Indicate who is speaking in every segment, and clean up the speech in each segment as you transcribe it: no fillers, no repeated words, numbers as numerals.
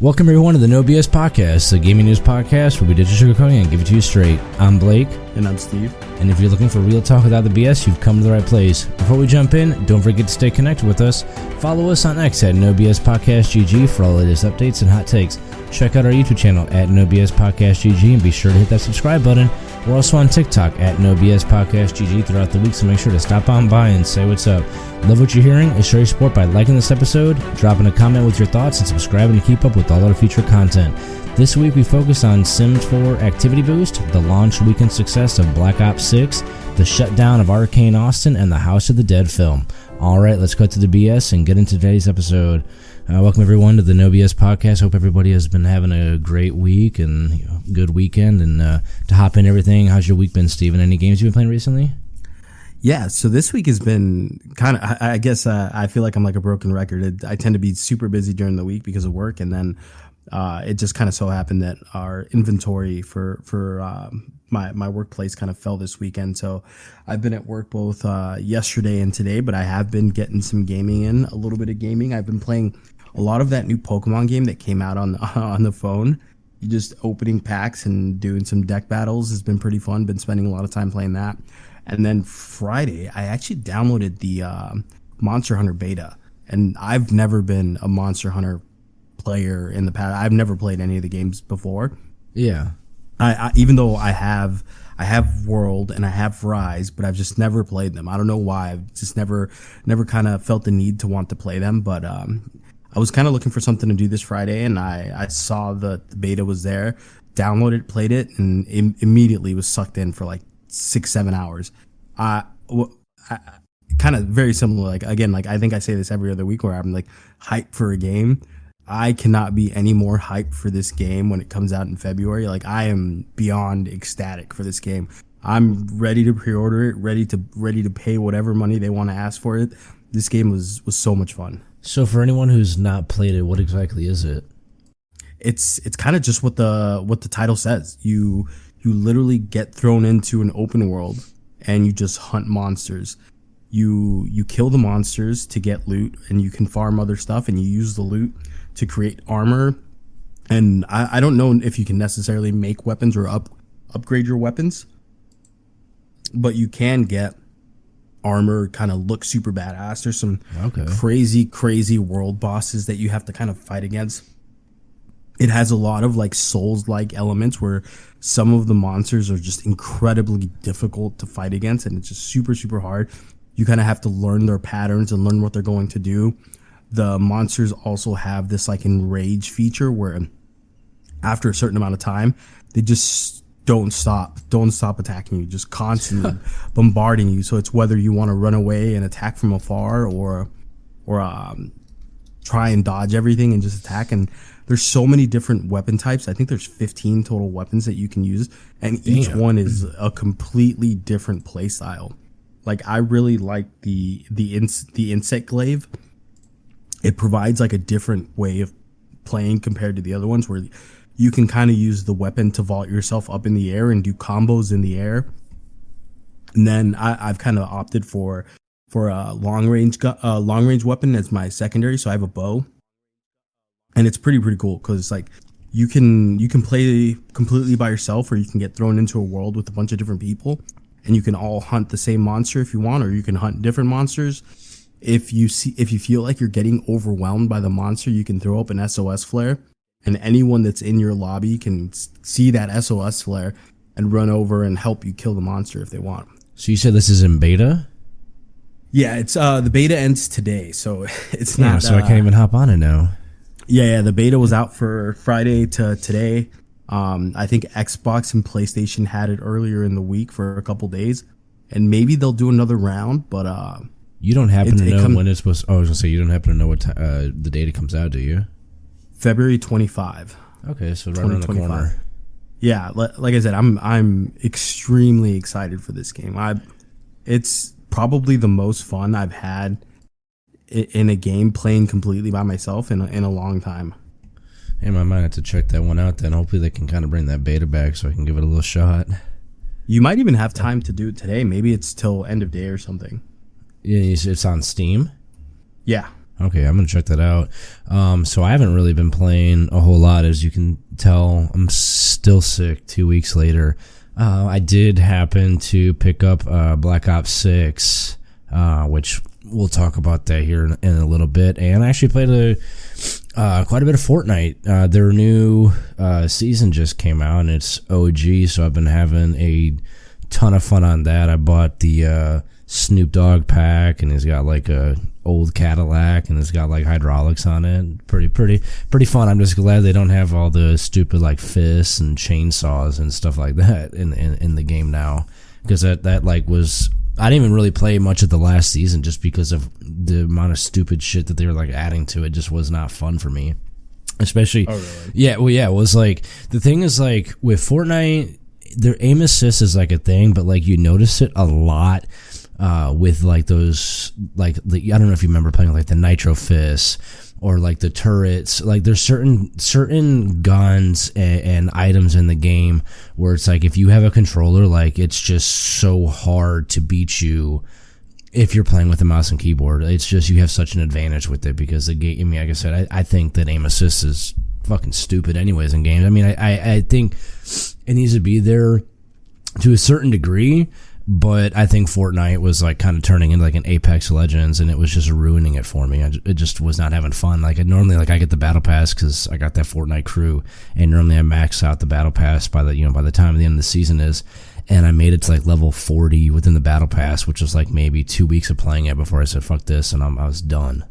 Speaker 1: Welcome everyone to the NoBS Podcast, the gaming news podcast where we ditch the sugarcoating and give it to you straight. I'm Blake.
Speaker 2: And I'm Steve.
Speaker 1: And if you're looking for real talk without the BS, you've come to the right place. Before we jump in, don't forget to stay connected with us. Follow us on X at NoBS Podcast GG for all the latest updates and hot takes. Check out our YouTube channel at NoBS Podcast GG and be sure to hit that subscribe button. We're also on TikTok at NoBS Podcast GG throughout the week, so make sure to stop on by and say what's up. Love what you're hearing and show your support by liking this episode, dropping a comment with your thoughts, and subscribing to keep up with all our future content. This week we focus on Sims 4 Activity Boost, the launch weekend success of Black Ops 6, the shutdown of Arkane Austin, and the House of the Dead film. Alright, let's cut to the BS and get into today's episode. Welcome everyone to the NoBS Podcast. Hope everybody has been having a great week and good weekend. And to hop in everything, how's your week been, Steven? Any games you've been playing recently?
Speaker 2: Yeah, so this week has been kind of, I guess I feel like I'm like a broken record. I tend to be super busy during the week because of work, and then it just kind of so happened that our inventory for my workplace kind of fell this weekend. So I've been at work both yesterday and today, but I have been getting some gaming in, a little bit of gaming. I've been playing a lot of that new Pokemon game that came out on the phone. Just opening packs and doing some deck battles has been pretty fun. Been spending a lot of time playing that. And then Friday, I actually downloaded the Monster Hunter beta. And I've never been a Monster Hunter player in the past. I've never played any of the games before.
Speaker 1: Yeah.
Speaker 2: I even though I have World and I have Rise, but I've just never played them. I don't know why. I've just never kind of felt the need to want to play them. But I was kind of looking for something to do this Friday, and I saw the beta was there, downloaded, played it, and immediately was sucked in for like 6-7 hours. Kind of very similar. Like again, like I think I say this every other week where I'm like hyped for a game. I cannot be any more hyped for this game when it comes out in February. Like I am beyond ecstatic for this game. I'm ready to pre-order it, ready to pay whatever money they want to ask for it. This game was so much fun.
Speaker 1: So for anyone who's not played it, what exactly is it?
Speaker 2: It's kind of just what the title says. You literally get thrown into an open world and you just hunt monsters. You kill the monsters to get loot, and you can farm other stuff, and you use the loot to create armor. And I don't know if you can necessarily make weapons or upgrade your weapons, but you can get armor, kind of look super badass. There's some crazy world bosses that you have to kind of fight against. It has a lot of like Souls-like elements where some of the monsters are just incredibly difficult to fight against, and it's just super hard. You kind of have to learn their patterns and learn what they're going to do. The monsters also have this like enrage feature where after a certain amount of time, they just don't stop attacking you, just constantly bombarding you. So it's whether you want to run away and attack from afar or try and dodge everything and just attack. And there's so many different weapon types. I think there's 15 total weapons that you can use, and each one is a completely different play style. Like I really like the insect glaive. It provides like a different way of playing compared to the other ones, where you can kind of use the weapon to vault yourself up in the air and do combos in the air. And then I've kind of opted for a long range weapon as my secondary. So I have a bow, and it's pretty cool because like you can play completely by yourself, or you can get thrown into a world with a bunch of different people, and you can all hunt the same monster if you want, or you can hunt different monsters. If you feel like you're getting overwhelmed by the monster, you can throw up an SOS flare, and anyone that's in your lobby can see that SOS flare and run over and help you kill the monster if they want.
Speaker 1: So you said this is in beta?
Speaker 2: Yeah, it's the beta ends today, so it's not.
Speaker 1: So I can't even hop on it now.
Speaker 2: Yeah, the beta was out for Friday to today. I think Xbox and PlayStation had it earlier in the week for a couple days, and maybe they'll do another round. But
Speaker 1: you don't happen to know when it's supposed. I was gonna say you don't happen to know what the date it comes out, do you?
Speaker 2: February 25.
Speaker 1: Okay, so right around the corner.
Speaker 2: Yeah, like I said, I'm extremely excited for this game. It's probably the most fun I've had in a game playing completely by myself in a long time.
Speaker 1: Hey, I might have to check that one out then. Hopefully they can kind of bring that beta back so I can give it a little shot.
Speaker 2: You might even have time to do it today. Maybe it's till end of day or something.
Speaker 1: Yeah, it's on Steam?
Speaker 2: Yeah.
Speaker 1: Okay, I'm gonna check that out. So I haven't really been playing a whole lot, as you can tell. I'm still sick 2 weeks later. I did happen to pick up Black Ops 6, which we'll talk about that here in a little bit. And I actually played quite a bit of Fortnite. Their new season just came out, and it's OG, so I've been having a ton of fun on that. I bought the Snoop Dogg pack, and he's got like a old Cadillac, and it's got like hydraulics on it. Pretty fun. I'm just glad they don't have all the stupid like fists and chainsaws and stuff like that in the game now, because that like was, I didn't even really play much of the last season just because of the amount of stupid shit that they were like adding to it. Just was not fun for me, especially. Oh, really? Yeah. It was like, the thing is, like with Fortnite, their aim assist is like a thing, but like you notice it a lot with like those, like I don't know if you remember playing like the Nitro Fists or like the turrets. Like there's certain guns and items in the game where it's like if you have a controller, like it's just so hard to beat you if you're playing with a mouse and keyboard. It's just, you have such an advantage with it because the game, I mean, like I said, I think that aim assist is fucking stupid anyways in games. I mean, I think it needs to be there to a certain degree, but I think Fortnite was like kind of turning into like an Apex Legends, and it was just ruining it for me. It just was not having fun. Like normally, like I get the battle pass because I got that Fortnite crew, and normally I max out the battle pass by the time the end of the season is, and I made it to like level 40 within the battle pass, which was like maybe 2 weeks of playing it before I said fuck this, and I was done.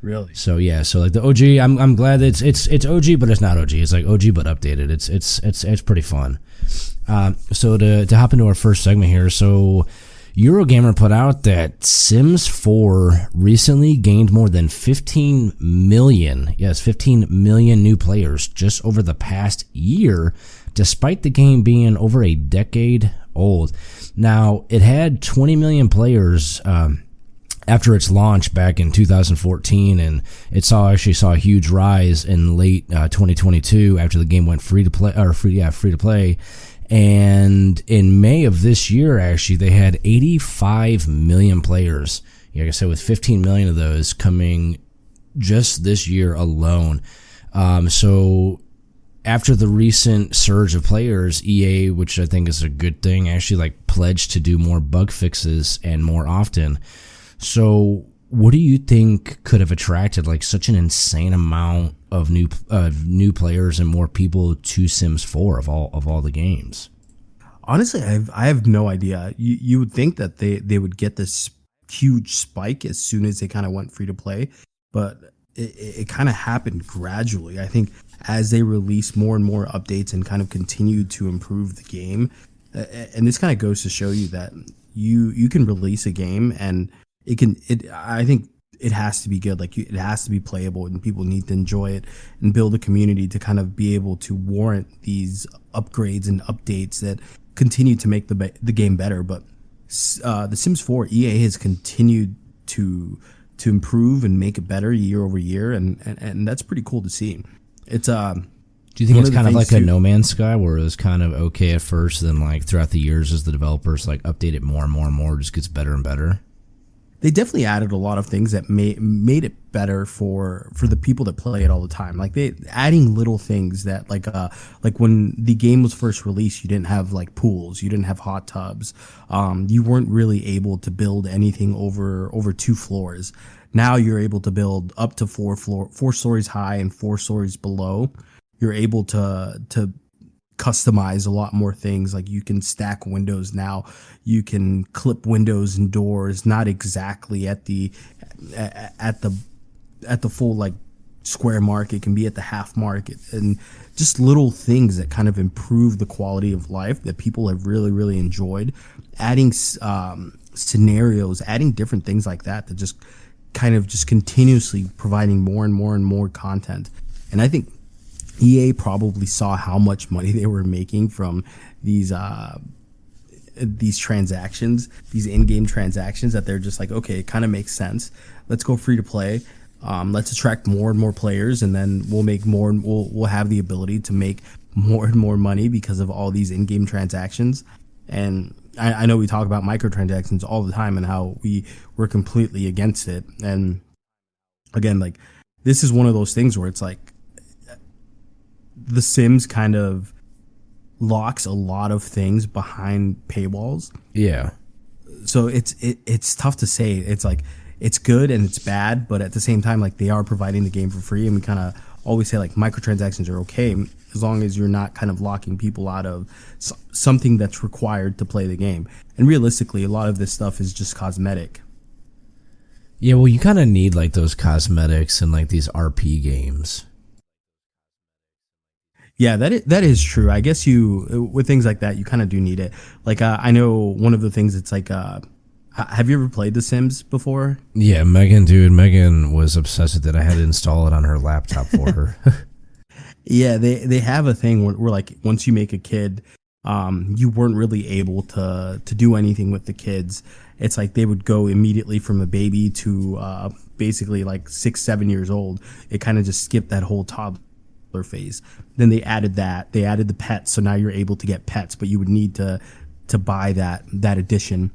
Speaker 2: Really?
Speaker 1: So yeah, so like the OG, I'm glad that it's OG, but it's not OG. It's like OG but updated. It's pretty fun. So to hop into our first segment here, so Eurogamer put out that Sims 4 recently gained more than 15 million new players just over the past year, despite the game being over a decade old. Now, it had 20 million players after its launch back in 2014, and it actually saw a huge rise in late 2022 after the game went free to play. And in May of this year, actually, they had 85 million players. Like I said, with 15 million of those coming just this year alone. So after the recent surge of players, EA, which I think is a good thing, actually like pledged to do more bug fixes and more often. So what do you think could have attracted like such an insane amount of new players and more people to Sims 4 of all the games?
Speaker 2: Honestly, I have no idea. You would think that they would get this huge spike as soon as they kind of went free to play, but it kind of happened gradually. I think as they release more and more updates and kind of continue to improve the game, and this kind of goes to show you that you can release a game and I think it has to be good. Like it has to be playable, and people need to enjoy it and build a community to kind of be able to warrant these upgrades and updates that continue to make the game better. But the Sims 4, EA has continued to improve and make it better year over year, and that's pretty cool to see. It's do
Speaker 1: you think it's kind of like a No Man's Sky, where it was kind of okay at first, then like throughout the years as the developers like update it more and more and more, it just gets better and better?
Speaker 2: They definitely added a lot of things that made it better for the people that play it all the time. Like adding little things that like when the game was first released, you didn't have like pools, you didn't have hot tubs, you weren't really able to build anything over 2 floors. Now you're able to build up to 4 stories high and 4 stories below. You're able to customize a lot more things. Like you can stack windows now, you can clip windows and doors, not exactly at the full like square mark. It can be at the half mark, and just little things that kind of improve the quality of life that people have really enjoyed. Adding scenarios, adding different things like that just kind of just continuously providing more and more content. And I think EA probably saw how much money they were making from these transactions, these in-game transactions, that they're just like, okay, it kind of makes sense. Let's go free to play. Let's attract more and more players, and then we'll make more, and we'll have the ability to make more and more money because of all these in-game transactions. And I know we talk about microtransactions all the time and how we're completely against it. And again, like this is one of those things where it's like The Sims kind of locks a lot of things behind paywalls.
Speaker 1: Yeah.
Speaker 2: So it's tough to say. It's like it's good and it's bad, but at the same time, like they are providing the game for free, and we kind of always say like microtransactions are okay as long as you're not kind of locking people out of something that's required to play the game. And realistically, a lot of this stuff is just cosmetic.
Speaker 1: Yeah, well, you kind of need like those cosmetics in like these RP games.
Speaker 2: Yeah, that is true. I guess you with things like that, you kind of do need it. Like I know one of the things. It's like, have you ever played The Sims before?
Speaker 1: Yeah, Megan was obsessed with it. I had to install it on her laptop for her.
Speaker 2: Yeah, they have a thing where like once you make a kid, you weren't really able to do anything with the kids. It's like they would go immediately from a baby to basically like 6-7 years old. It kind of just skipped that whole toddler phase. Then they added the pets, so now you're able to get pets, but you would need to buy that edition.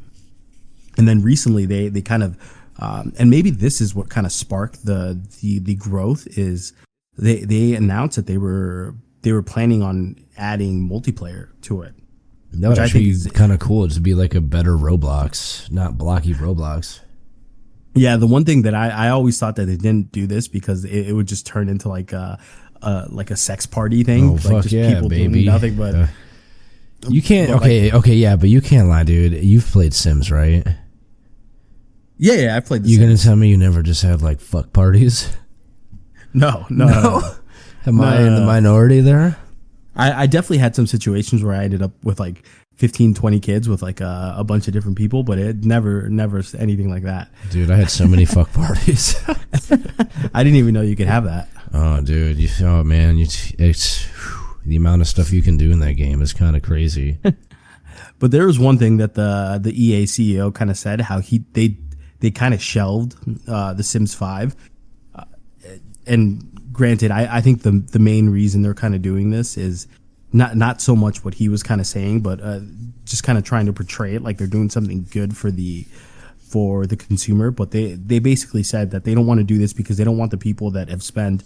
Speaker 2: And then recently they kind of and maybe this is what kind of sparked the growth is they announced that they were planning on adding multiplayer to it.
Speaker 1: That would actually be kind of cool to be like a better Roblox, not blocky Roblox.
Speaker 2: Yeah, the one thing that I always thought that they didn't do this because it would just turn into like a sex party thing.
Speaker 1: Oh,
Speaker 2: like
Speaker 1: fuck
Speaker 2: just
Speaker 1: yeah,
Speaker 2: people
Speaker 1: baby.
Speaker 2: doing nothing but
Speaker 1: you can't. Okay, yeah, but you can't lie, dude. You've played Sims, right?
Speaker 2: Yeah, I played.
Speaker 1: You're gonna tell me you never just had like fuck parties?
Speaker 2: No.
Speaker 1: Am I in the minority there?
Speaker 2: I definitely had some situations where I ended up with like 15, 20 kids with like a bunch of different people, but it never anything like that.
Speaker 1: Dude, I had so many fuck parties.
Speaker 2: I didn't even know you could have that.
Speaker 1: Oh, dude. It's the amount of stuff you can do in that game is kind of crazy.
Speaker 2: But there was one thing that the EA CEO kind of said, how they kind of shelved The Sims 5. And granted, I think the main reason they're kind of doing this is not so much what he was kind of saying, but just kind of trying to portray it like they're doing something good for the consumer. But they basically said that they don't want to do this because they don't want the people that have spent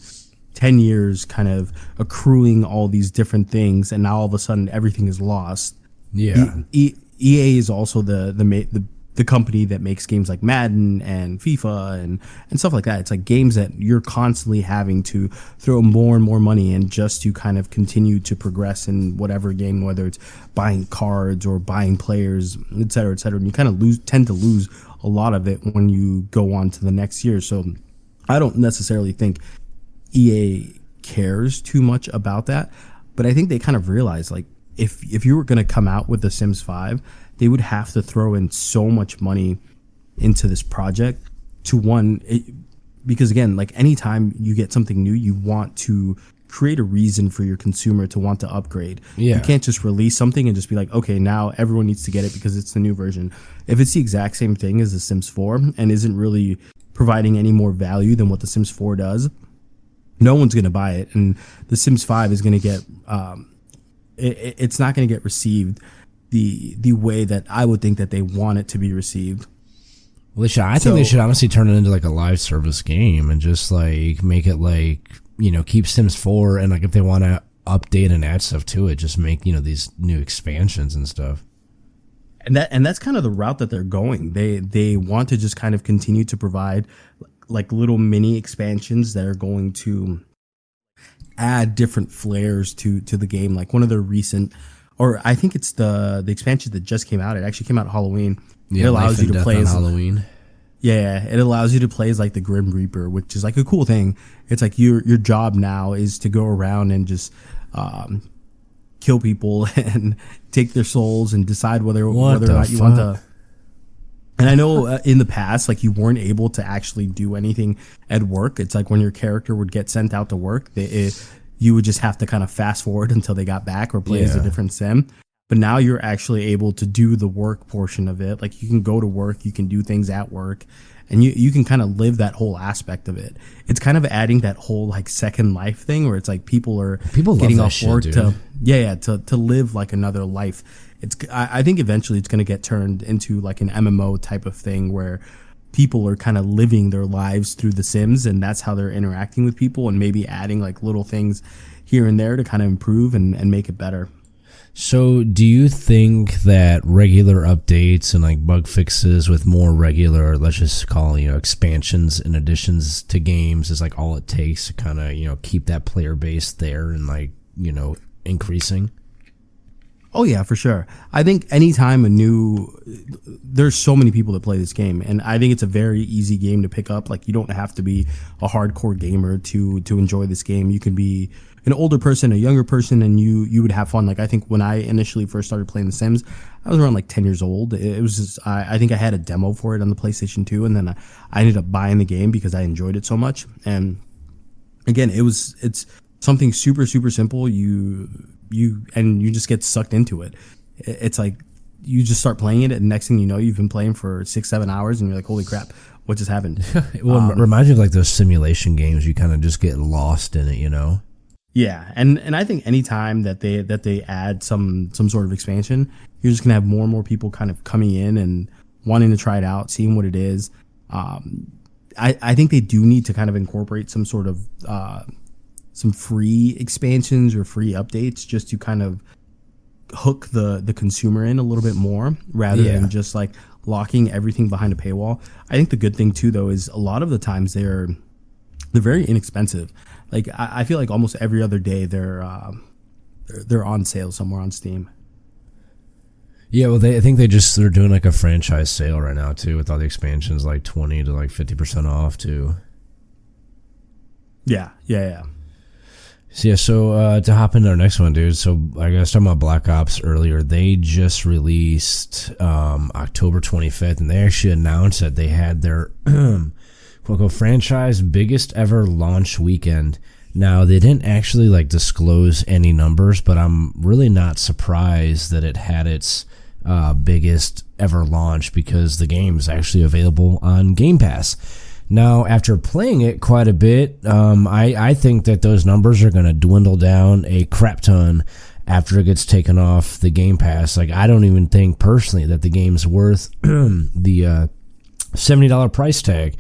Speaker 2: 10 years kind of accruing all these different things, and now all of a sudden everything is lost.
Speaker 1: Yeah.
Speaker 2: EA is also the company that makes games like Madden and FIFA and stuff like that. It's like games that you're constantly having to throw more and more money in just to kind of continue to progress in whatever game, whether it's buying cards or buying players, et cetera, et cetera. And you kind of tend to lose a lot of it when you go on to the next year. So I don't necessarily think EA cares too much about that, but I think they kind of realize like if you were going to come out with The Sims 5, they would have to throw in so much money into this project because again, like anytime you get something new, you want to create a reason for your consumer to want to upgrade.
Speaker 1: Yeah.
Speaker 2: You can't just release something and just be like, okay, now everyone needs to get it because it's the new version. If it's the exact same thing as The Sims 4 and isn't really providing any more value than what The Sims 4 does, no one's going to buy it. And The Sims 5 is going to get, it's not going to get received the way that I would think that they want it to be received.
Speaker 1: Well, I think they should honestly turn it into like a live service game and just like make it like, keep Sims 4, and like if they want to update and add stuff to it, just make, these new expansions and stuff.
Speaker 2: And that's kind of the route that they're going. They want to just kind of continue to provide like little mini expansions that are going to add different flares to the game. Like one of the recent, or I think it's the expansion that just came out. It actually came out Halloween.
Speaker 1: Yeah,
Speaker 2: it allows you to play
Speaker 1: as Halloween.
Speaker 2: Yeah, it allows you to play as like the Grim Reaper, which is like a cool thing. It's like your job now is to go around and just kill people and take their souls and decide whether or not you want to. And I know in the past, like you weren't able to actually do anything at work. It's like when your character would get sent out to work, you would just have to kind of fast forward until they got back or play as a different sim. But now you're actually able to do the work portion of it. Like you can go to work, you can do things at work, and you can kind of live that whole aspect of it. It's kind of adding that whole like second life thing where it's like people getting off work to live like another life. I think eventually it's going to get turned into like an MMO type of thing where people are kind of living their lives through The Sims, and that's how they're interacting with people, and maybe adding like little things here and there to kind of improve and make it better.
Speaker 1: So do you think that regular updates and like bug fixes with more regular, let's just call it, expansions and additions to games is like all it takes to kind of, keep that player base there and like, increasing?
Speaker 2: Oh yeah, for sure. I think anytime there's so many people that play this game, and I think it's a very easy game to pick up. Like, you don't have to be a hardcore gamer to enjoy this game. You can be an older person, a younger person, and you would have fun. Like, I think when I initially first started playing The Sims, I was around like 10 years old. It was just, I think I had a demo for it on the PlayStation 2, and then I ended up buying the game because I enjoyed it so much. And again, it's something super, super simple. You just get sucked into it. It's like you just start playing it, and next thing you know, you've been playing for 6-7 hours, and you're like, holy crap, what just happened?
Speaker 1: Well, it reminds me of like those simulation games. You kind of just get lost in it,
Speaker 2: Yeah, and I think anytime that they add some sort of expansion, you're just gonna have more and more people kind of coming in and wanting to try it out, seeing what it is. I think they do need to kind of incorporate some sort of some free expansions or free updates just to kind of hook the consumer in a little bit more rather than just like locking everything behind a paywall. I think the good thing too, though, is a lot of the times they're very inexpensive. Like, I feel like almost every other day they're on sale somewhere on Steam.
Speaker 1: Yeah, well, I think they're doing like a franchise sale right now too, with all the expansions, like 20 to like 50% off too.
Speaker 2: Yeah.
Speaker 1: So to hop into our next one, dude. So I was talking about Black Ops earlier. They just released October 25th, and they actually announced that they had their quote-unquote franchise biggest ever launch weekend. Now, they didn't actually like disclose any numbers, but I'm really not surprised that it had its biggest ever launch because the game is actually available on Game Pass. Now, after playing it quite a bit, I think that those numbers are going to dwindle down a crap ton after it gets taken off the Game Pass. Like, I don't even think personally that the game's worth the $70 price tag.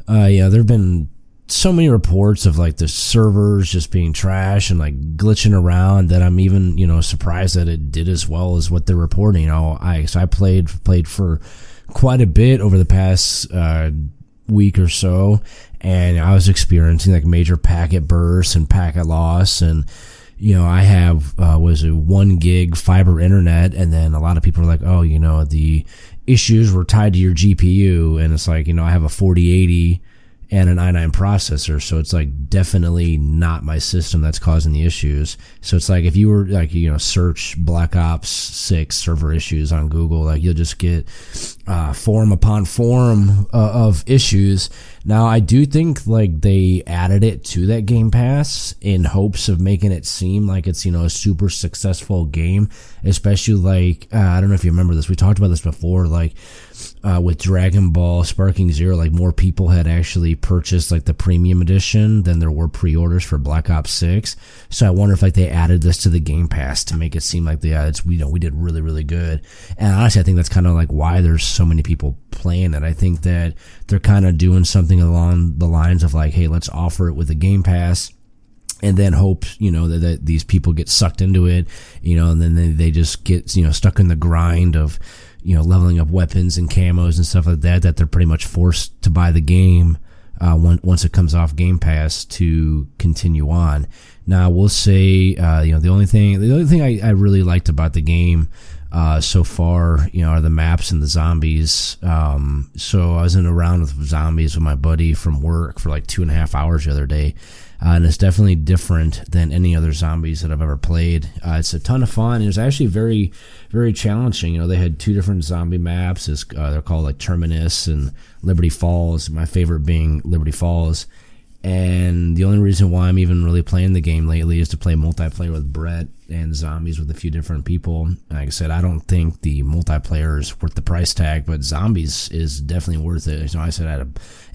Speaker 1: There have been so many reports of like the servers just being trash and like glitching around that I'm even, surprised that it did as well as what they're reporting. I played for quite a bit over the past week or so, and I was experiencing like major packet bursts and packet loss, and I have was a 1 gig fiber internet, and then a lot of people are like, oh, the issues were tied to your GPU, and it's like, I have a 4080 and an i9 processor, so it's like definitely not my system that's causing the issues. So it's like if you were like search Black Ops 6 server issues on Google, like you'll just get forum upon forum of issues. Now, I do think like they added it to that Game Pass in hopes of making it seem like it's a super successful game, especially like I don't know if you remember this, we talked about this before, like with Dragon Ball Sparking Zero, like more people had actually purchased like the premium edition than there were pre-orders for Black Ops 6. So I wonder if like they added this to the Game Pass to make it seem like we did really, really good. And honestly, I think that's kind of like why there's so many people playing it. I think that they're kind of doing something along the lines of like, hey, let's offer it with a Game Pass, and then hope, that these people get sucked into it, and then they just get, stuck in the grind of, leveling up weapons and camos and stuff like that they're pretty much forced to buy the game once it comes off Game Pass to continue on. Now, we'll say, the only thing I really liked about the game so far, are the maps and the zombies. So I was in a round with zombies with my buddy from work for like 2.5 hours the other day. And it's definitely different than any other zombies that I've ever played. It's a ton of fun. It was actually very, very challenging. They had 2 different zombie maps. They're called like Terminus and Liberty Falls, my favorite being Liberty Falls. And the only reason why I'm even really playing the game lately is to play multiplayer with Brett and zombies with a few different people. Like I said, I don't think the multiplayer is worth the price tag, but zombies is definitely worth it. I said I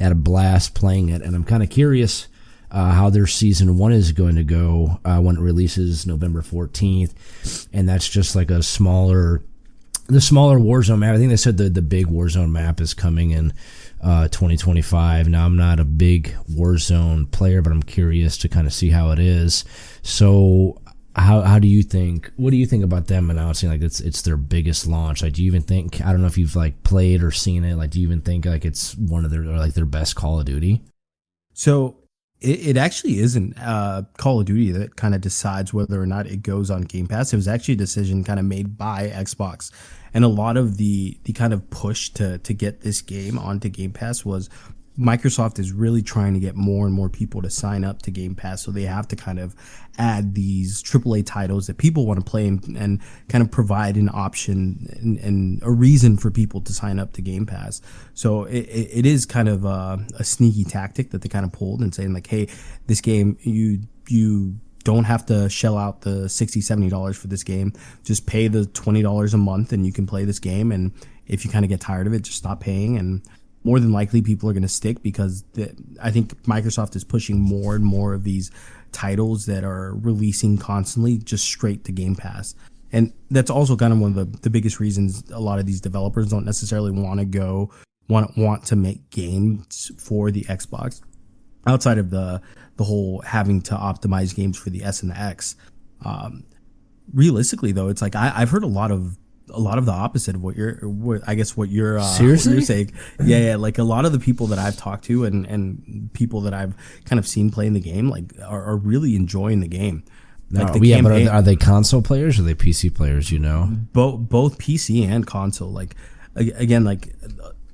Speaker 1: had a blast playing it, and I'm kind of curious how their season 1 is going to go when it releases November 14th, and that's just like the smaller Warzone map. I think they said the big Warzone map is coming in 2025. Now, I'm not a big Warzone player, but I'm curious to kind of see how it is. So how do you think, what do you think about them announcing like it's their biggest launch? Like, do you even think, I don't know if you've like played or seen it, like do you even think like it's one of their, or like their best Call of Duty?
Speaker 2: So it actually isn't Call of Duty that kind of decides whether or not it goes on Game Pass. It was actually a decision kind of made by Xbox. And a lot of the kind of push to get this game onto Game Pass was Microsoft is really trying to get more and more people to sign up to Game Pass. So they have to kind of add these AAA titles that people want to play and kind of provide an option and a reason for people to sign up to Game Pass. So it is kind of a sneaky tactic that they kind of pulled and saying like, hey, this game, you don't have to shell out the $60, $70 for this game. Just pay the $20 a month and you can play this game. And if you kind of get tired of it, just stop paying. And more than likely people are going to stick because I think Microsoft is pushing more and more of these titles that are releasing constantly just straight to Game Pass. And that's also kind of one of the biggest reasons a lot of these developers don't necessarily want to make games for the Xbox outside of the whole having to optimize games for the S and the X. Realistically though, it's like I've heard a lot of the opposite of what you're
Speaker 1: Seriously?
Speaker 2: saying. Yeah, like a lot of the people that I've talked to and people that I've kind of seen playing the game like are really enjoying the game. Like
Speaker 1: But are they console players or are they PC players, you know?
Speaker 2: Both PC and console. Like again, like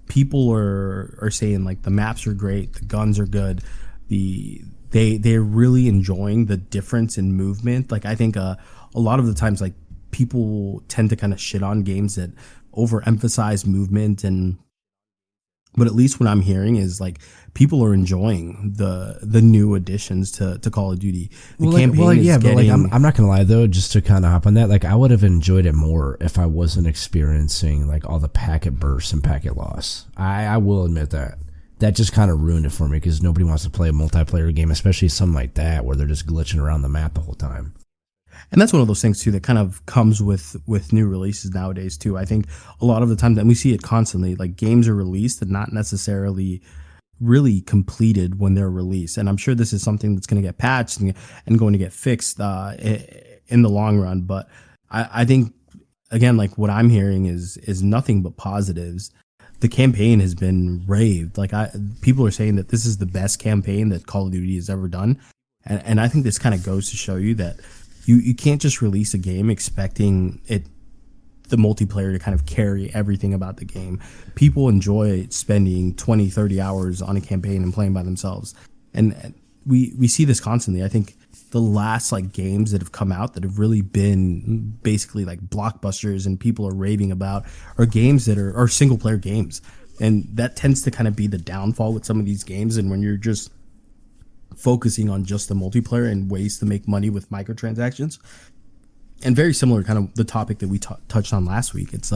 Speaker 2: people are saying like the maps are great, the guns are good, they're really enjoying the difference in movement. Like I think a lot of the times like people tend to kind of shit on games that overemphasize movement, but at least what I'm hearing is like people are enjoying the new additions to Call of Duty. The campaign is
Speaker 1: but
Speaker 2: getting,
Speaker 1: I'm not gonna lie though, just to kind of hop on that, like I would have enjoyed it more if I wasn't experiencing like all the packet bursts and packet loss. I will admit that just kind of ruined it for me because nobody wants to play a multiplayer game, especially something like that where they're just glitching around the map the whole time.
Speaker 2: And that's one of those things too that kind of comes with new releases nowadays too. I think a lot of the time, and we see it constantly, like games are released and not necessarily really completed when they're released. And I'm sure this is something that's going to get patched and going to get fixed in the long run. But I think again, like what I'm hearing is nothing but positives. The campaign has been raved. Like people are saying that this is the best campaign that Call of Duty has ever done. And I think this kind of goes to show you that you can't just release a game expecting the multiplayer to kind of carry everything about the game. People enjoy spending 20, 30 hours on a campaign and playing by themselves. And we see this constantly. I think the last like games that have come out that have really been basically like blockbusters and people are raving about are games that are single player games. And that tends to kind of be the downfall with some of these games. And when you're just focusing on just the multiplayer and ways to make money with microtransactions, and very similar kind of the topic that we touched on last week, it's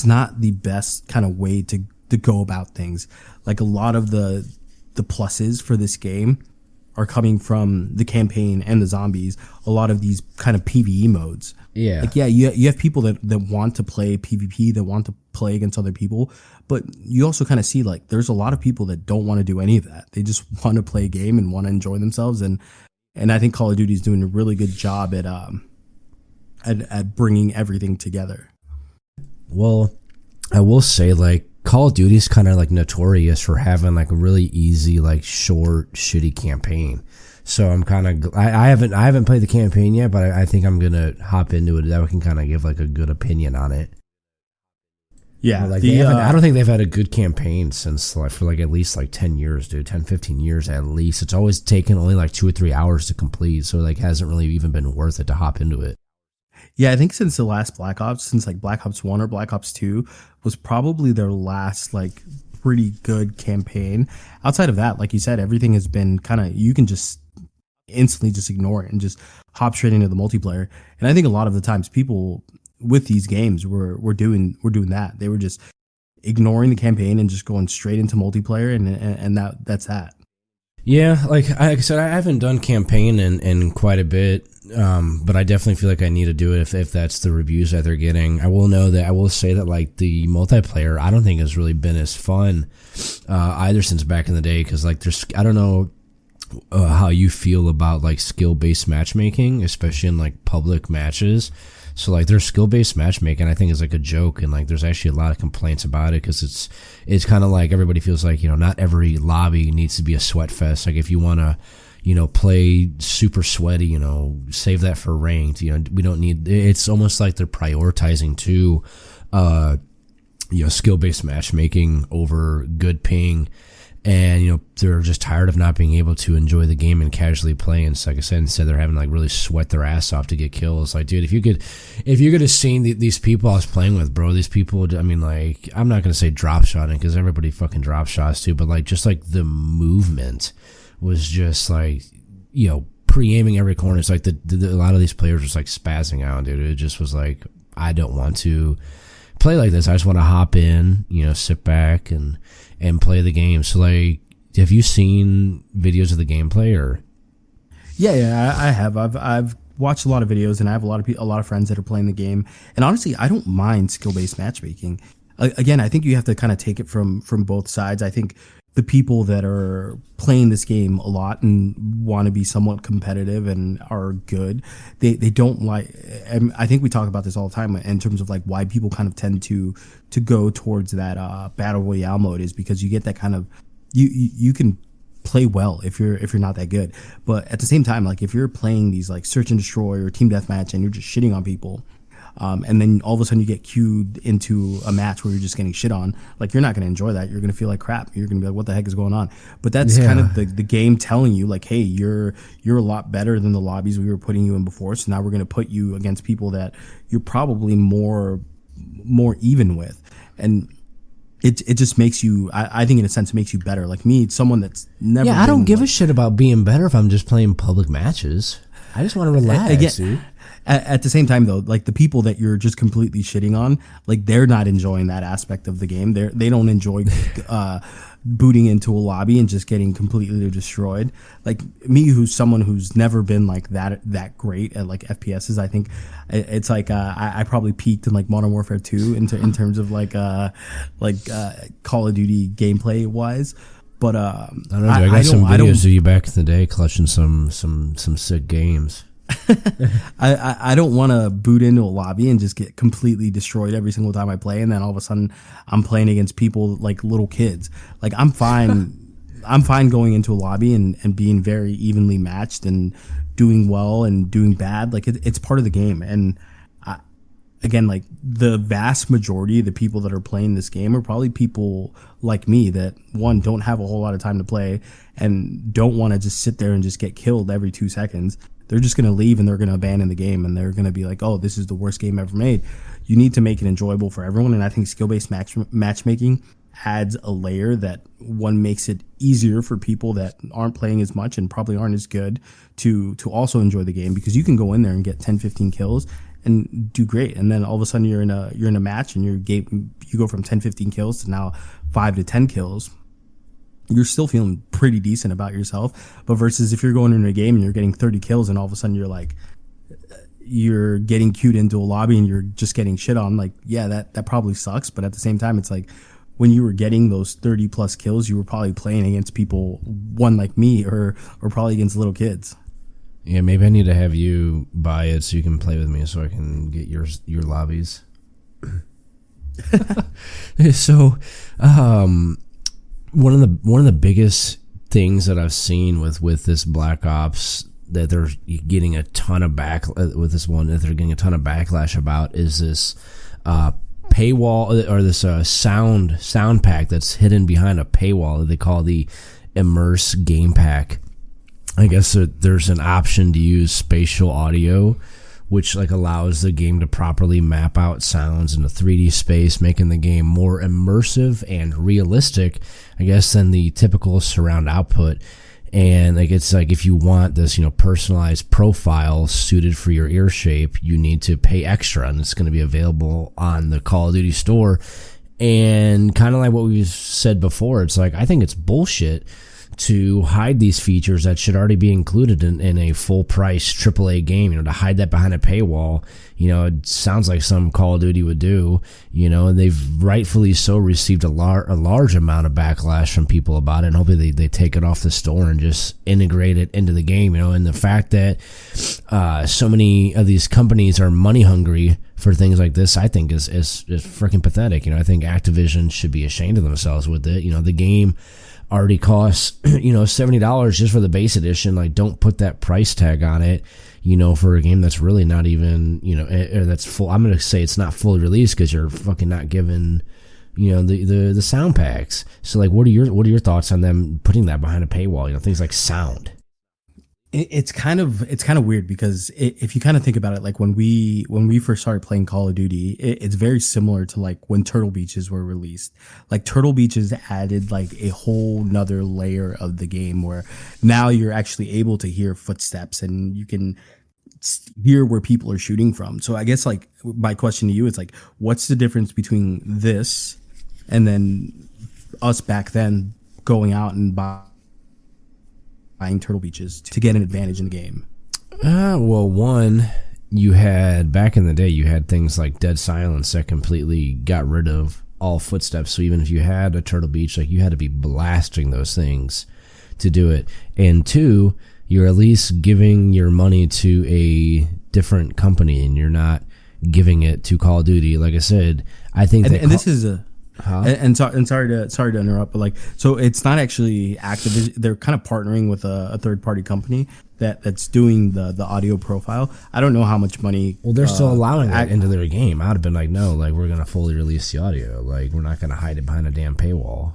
Speaker 2: not the best kind of way to go about things. Like a lot of the pluses for this game are coming from the campaign and the zombies. A lot of these kind of PvE modes.
Speaker 1: Yeah.
Speaker 2: Like, yeah, you have people that want to play PvP, that want to play against other people, but you also kind of see like there's a lot of people that don't want to do any of that. They just want to play a game and want to enjoy themselves. And I think Call of Duty is doing a really good job at bringing everything together.
Speaker 1: Well, I will say like Call of Duty is kind of like notorious for having like a really easy, like short, shitty campaign. So I'm kind of, I haven't played the campaign yet, but I think I'm going to hop into it. That we can kind of give like a good opinion on it.
Speaker 2: Yeah.
Speaker 1: Like I don't think they've had a good campaign since like for like at least like 10 years, dude, 10, 15 years at least. It's always taken only like 2 or 3 hours to complete. So like hasn't really even been worth it to hop into it.
Speaker 2: Yeah, I think since the last Black Ops, since like Black Ops 1 or Black Ops 2 was probably their last like pretty good campaign. Outside of that, like you said, everything has been kind of, you can just instantly just ignore it and just hop straight into the multiplayer. And I think a lot of the times people with these games were doing that. They were just ignoring the campaign and just going straight into multiplayer, and that's that.
Speaker 1: Yeah, like I said, I haven't done campaign in quite a bit. But I definitely feel like I need to do it if that's the reviews that they're getting. I will say that like the multiplayer, I don't think has really been as fun either since back in the day. Because like I don't know how you feel about like skill-based matchmaking, especially in like public matches. So like their skill-based matchmaking, I think, is like a joke, and like there's actually a lot of complaints about it because it's kind of like everybody feels like, not every lobby needs to be a sweat fest. Like if you want to, play super sweaty, save that for ranked. We don't need. It's almost like they're prioritizing too, skill-based matchmaking over good ping. And, they're just tired of not being able to enjoy the game and casually play. And like I said, instead they're having to like really sweat their ass off to get kills. Like, dude, if you could have seen these people I was playing with, bro, these people, I mean, like, I'm not going to say drop shotting because everybody fucking drop shots too, but like, just like the movement was just like, pre-aiming every corner. It's like a lot of these players was like spazzing out, dude. It just was like, I don't want to play like this. I just want to hop in, sit back and play the game. So like, have you seen videos of the gameplay or?
Speaker 2: Yeah, I have. I've watched a lot of videos, and I have a lot of friends that are playing the game. And honestly, I don't mind skill-based matchmaking. Again, I think you have to kind of take it from both sides. I think the people that are playing this game a lot and want to be somewhat competitive and are good, they don't like. And I think we talk about this all the time in terms of like why people kind of tend to go towards that battle royale mode, is because you get that kind of you can play well if you're not that good, but at the same time, like if you're playing these like search and destroy or team deathmatch and you're just shitting on people. And then all of a sudden you get queued into a match where you're just getting shit on. Like, you're not going to enjoy that. You're going to feel like crap. You're going to be like, what the heck is going on? But that's kind of the game telling you, like, hey, you're a lot better than the lobbies we were putting you in before. So now we're going to put you against people that you're probably more even with. And it just makes you, I think in a sense, it makes you better. Like me, someone that's never.
Speaker 1: Yeah, I don't give a shit about being better if I'm just playing public matches. I just want to relax, dude.
Speaker 2: At the same time, though, like the people that you're just completely shitting on, like they're not enjoying that aspect of the game. They don't enjoy booting into a lobby and just getting completely destroyed. Like me, who's someone who's never been like that great at like FPSs. I think it's like I probably peaked in like Modern Warfare 2 in terms of like Call of Duty gameplay wise. But I
Speaker 1: don't know. Dude, I got some videos of you back in the day clutching some sick games.
Speaker 2: I don't want to boot into a lobby and just get completely destroyed every single time I play, and then all of a sudden I'm playing against people like little kids. Like I'm fine. I'm fine going into a lobby and being very evenly matched and doing well and doing bad. Like it's part of the game. And again, like the vast majority of the people that are playing this game are probably people like me that, one, don't have a whole lot of time to play and don't want to just sit there and just get killed every 2 seconds. They're just going to leave and they're going to abandon the game, and they're going to be like, oh, this is the worst game ever made. You need to make it enjoyable for everyone. And I think skill-based matchmaking adds a layer that, one, makes it easier for people that aren't playing as much and probably aren't as good to also enjoy the game, because you can go in there and get 10, 15 kills and do great. And then all of a sudden you're in a match and you go from 10, 15 kills to now 5 to 10 kills. You're still feeling pretty decent about yourself. But versus if you're going into a game and you're getting 30 kills and all of a sudden you're getting queued into a lobby and you're just getting shit on, like, yeah, that probably sucks. But at the same time, it's like when you were getting those 30 plus kills, you were probably playing against people, one like me, or probably against little kids.
Speaker 1: Yeah, maybe I need to have you buy it so you can play with me so I can get your lobbies. So, one of the biggest things that I've seen with this Black Ops that they're getting a ton of they're getting a ton of backlash about is this paywall, or this sound pack that's hidden behind a paywall that they call the Immerse Game Pack. I guess there's an option to use spatial audio, which like allows the game to properly map out sounds in a 3D space, making the game more immersive and realistic, I guess, than the typical surround output. And like it's like if you want this, personalized profile suited for your ear shape, you need to pay extra, and it's going to be available on the Call of Duty store. And kind of like what we said before, it's like I think it's bullshit to hide these features that should already be included in a full price AAA game, to hide that behind a paywall. It sounds like some Call of Duty would do, and they've rightfully so received a large amount of backlash from people about it, and hopefully they take it off the store and just integrate it into the game, and the fact that so many of these companies are money hungry for things like this, I think is freaking pathetic. I think Activision should be ashamed of themselves with it. The game already costs, $70 just for the base edition. Like, don't put that price tag on it, for a game that's really not even, or that's full. I'm going to say it's not fully released because you're fucking not given, the sound packs. So like, what are your thoughts on them putting that behind a paywall? Things like sound.
Speaker 2: It's kind of weird because if you kind of think about it, like when we first started playing Call of Duty, it's very similar to like when Turtle Beaches were released. Like Turtle Beaches added like a whole nother layer of the game where now you're actually able to hear footsteps and you can hear where people are shooting from. So I guess like my question to you is like, what's the difference between this and then us back then going out and buying Turtle Beaches to get an advantage in the game?
Speaker 1: Well, one, you had back in the day, you had things like Dead Silence that completely got rid of all footsteps. So even if you had a Turtle Beach, like you had to be blasting those things to do it. And two, you're at least giving your money to a different company and you're not giving it to Call of Duty. Like I said, I think
Speaker 2: this is a. Huh? And sorry to interrupt, but like, so it's not actually Activision. They're kind of partnering with a third party company that's doing the audio profile. I don't know how much money.
Speaker 1: Well, they're still allowing it into their game. I'd have been like, no, like we're gonna fully release the audio. Like we're not gonna hide it behind a damn paywall.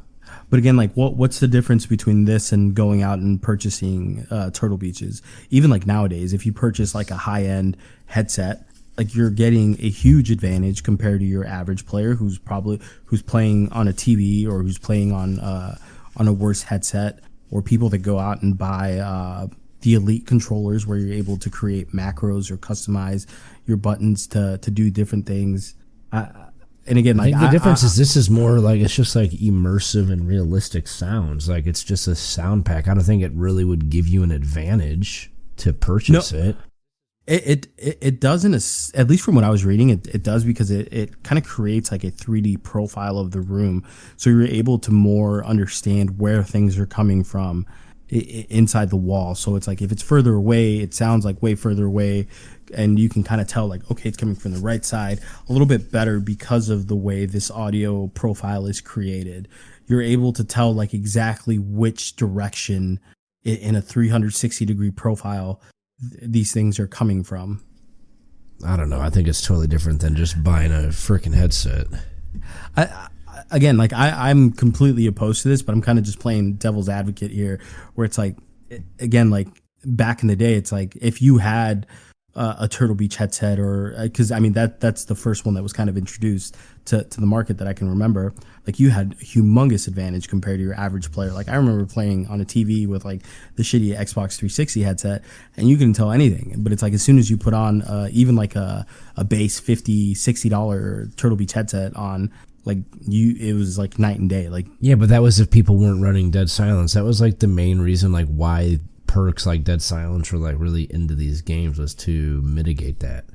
Speaker 2: But again, like what's the difference between this and going out and purchasing Turtle Beaches? Even like nowadays, if you purchase like a high end headset, like you're getting a huge advantage compared to your average player who's playing on a TV or who's playing on a worse headset, or people that go out and buy the Elite controllers where you're able to create macros or customize your buttons to do different things. And again, like
Speaker 1: I think the difference is this is more like it's just like immersive and realistic sounds. Like it's just a sound pack. I don't think it really would give you an advantage to purchase it.
Speaker 2: It doesn't, at least from what I was reading, it does, because it kind of creates like a 3D profile of the room. So you're able to more understand where things are coming from inside the wall. So it's like if it's further away, it sounds like way further away. And you can kind of tell like, okay, it's coming from the right side a little bit better because of the way this audio profile is created. You're able to tell like exactly which direction in a 360 degree profile these things are coming from.
Speaker 1: I don't know. I think it's totally different than just buying a freaking headset.
Speaker 2: I'm completely opposed to this, but I'm kind of just playing devil's advocate here, where it's like, again, like back in the day, it's like if you had a Turtle Beach headset, or because I mean that's the first one that was kind of introduced to the market that I can remember. Like you had a humongous advantage compared to your average player. Like I remember playing on a TV with like the shitty Xbox 360 headset, and you couldn't tell anything. But it's like as soon as you put on even like a base $50-$60 Turtle Beach headset on, like it was like night and day. Like
Speaker 1: yeah, but that was if people weren't running Dead Silence. That was like the main reason, like why perks like Dead Silence were like really into these games, was to mitigate that.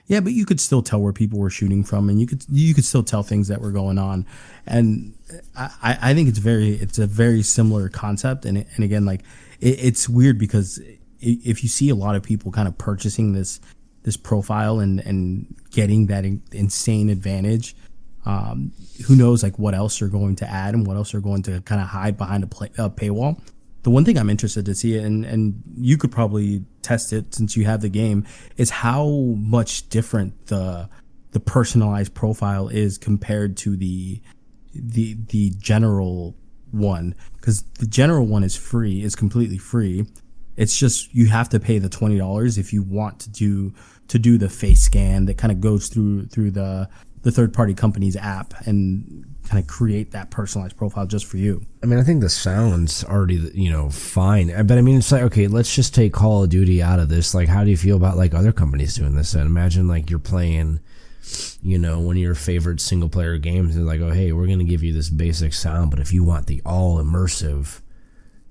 Speaker 2: Yeah, but you could still tell where people were shooting from, and you could still tell things that were going on. And I think it's a very similar concept. And again, like it's weird because if you see a lot of people kind of purchasing this profile and getting that insane advantage, who knows like what else they're going to add and what else they're going to kind of hide behind a paywall. The one thing I'm interested to see, and you could probably test it since you have the game, is how much different the personalized profile is compared to the general one. Because the general one is free, is completely free. It's just you have to pay the $20 if you want to do the face scan that kind of goes through the third party company's app and kind of create that personalized profile just for you.
Speaker 1: I mean, I think the sound's already, fine. But I mean, it's like, okay, let's just take Call of Duty out of this. Like, how do you feel about like other companies doing this? And imagine like you're playing, one of your favorite single player games. They're like, oh, hey, we're going to give you this basic sound, but if you want the all immersive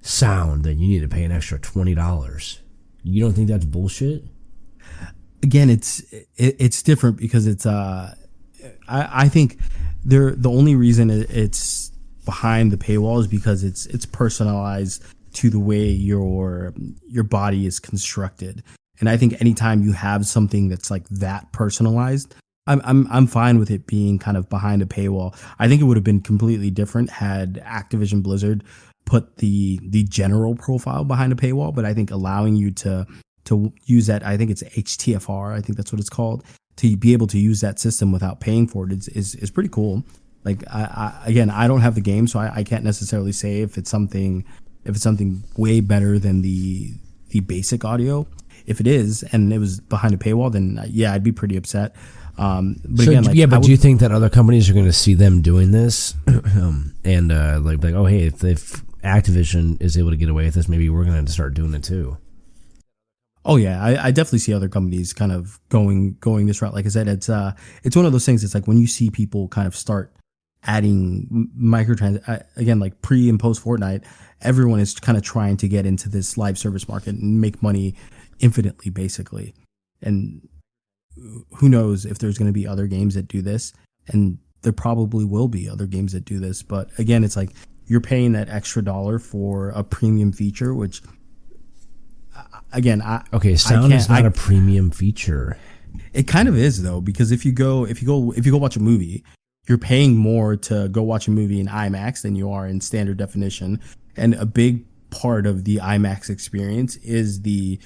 Speaker 1: sound, then you need to pay an extra $20. You don't think that's bullshit?
Speaker 2: Again, it's different because it's I think the only reason it's behind the paywall is because it's personalized to the way your body is constructed. And I think anytime you have something that's like that personalized, I'm fine with it being kind of behind a paywall. I think it would have been completely different had Activision Blizzard put the general profile behind a paywall, but I think allowing you to use that, I think it's HTFR, I think that's what it's called, to be able to use that system without paying for it is pretty cool. Like I don't have the game, so I can't necessarily say if it's something way better than the basic audio. If it is, and it was behind a paywall, then yeah, I'd be pretty upset. But
Speaker 1: so,
Speaker 2: again, like,
Speaker 1: do you think that other companies are going to see them doing this, and like, oh hey, if Activision is able to get away with this, maybe we're going to start doing it too?
Speaker 2: Oh yeah, I definitely see other companies kind of going this route. Like I said, it's one of those things. It's like when you see people kind of start adding microtrans again, like pre and post Fortnite, everyone is kind of trying to get into this live service market and make money infinitely, basically. And who knows if there's going to be other games that do this, and there probably will be other games that do this. But again, it's like you're paying that extra $1 for a premium feature, which again,
Speaker 1: sound is not a premium feature.
Speaker 2: It kind of is though, because if you go watch a movie, you're paying more to go watch a movie in IMAX than you are in standard definition. And a big part of the IMAX experience is the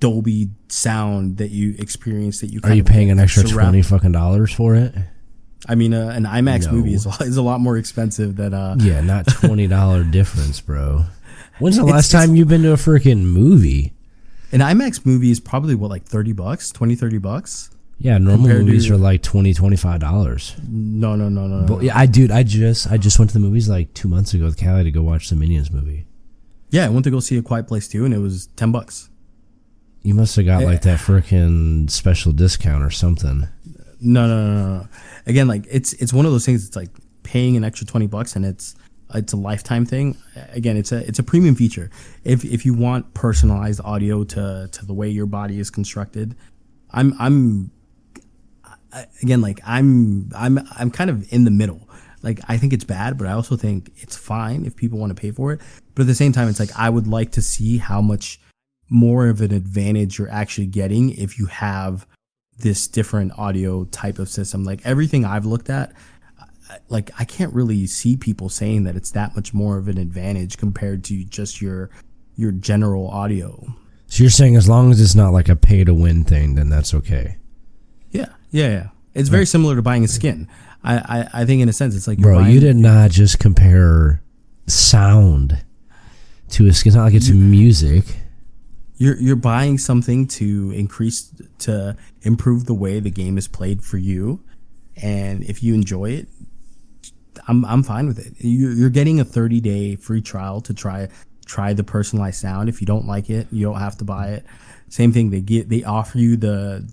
Speaker 2: Dolby sound that you experience. That you
Speaker 1: are you paying an extra $20 for it?
Speaker 2: I mean, an IMAX movie is a lot more expensive than
Speaker 1: yeah, not $20 difference, bro. When's the last time you've been to a freaking movie?
Speaker 2: An IMAX movie is probably what, like $30, $20-$30?
Speaker 1: Yeah, normal movies are like $20-$25.
Speaker 2: No.
Speaker 1: But yeah, I just went to the movies like 2 months ago with Callie to go watch the Minions movie.
Speaker 2: Yeah, I went to go see A Quiet Place 2, and it was $10.
Speaker 1: You must have got like that freaking special discount or something.
Speaker 2: No. Again, like it's one of those things. It's like paying an extra $20, and it's a lifetime thing. Again, it's a premium feature. If you want personalized audio to the way your body is constructed, I'm kind of in the middle. Like, I think it's bad, but I also think it's fine if people want to pay for it. But at the same time, it's like I would like to see how much more of an advantage you're actually getting if you have this different audio type of system. Like, everything I've looked at, like, I can't really see people saying that it's that much more of an advantage compared to just your general audio.
Speaker 1: So you're saying as long as it's not like a pay to win thing, then that's okay.
Speaker 2: Yeah. It's very similar to buying a skin. I think in a sense it's like,
Speaker 1: bro, you did not just compare sound to a skin. It's not like it's music.
Speaker 2: You're buying something to improve the way the game is played for you, and if you enjoy it, I'm fine with it. You're getting a 30-day free trial to try the personalized sound. If you don't like it, you don't have to buy it. Same thing, they offer you the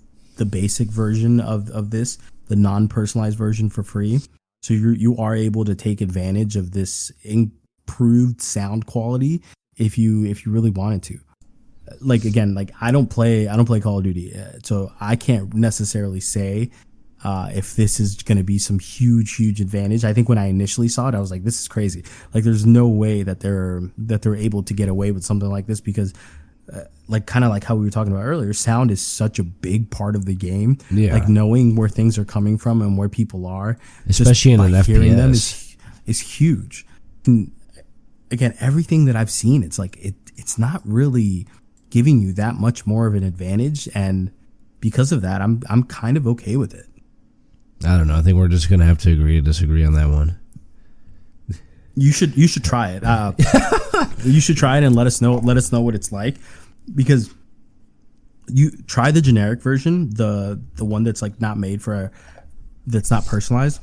Speaker 2: basic version of this, the non-personalized version, for free. So you are able to take advantage of this improved sound quality if you really wanted to. Like, again, like I don't play Call of Duty, so I can't necessarily say if this is going to be some huge advantage. I think when I initially saw it, I was like, this is crazy. Like, there's no way that they're able to get away with something like this, because like, kind of like how we were talking about earlier, sound is such a big part of the game. Yeah. Like, knowing where things are coming from and where people are,
Speaker 1: especially in an FPS,
Speaker 2: hearing them is huge. And again, everything that I've seen, it's like it's not really giving you that much more of an advantage, and because of that, I'm kind of okay with it.
Speaker 1: I don't know. I think we're just gonna have to agree to disagree on that one.
Speaker 2: You should try it. You should try it and let us know what it's like, because you try the generic version, the one that's like not made for, that's not personalized,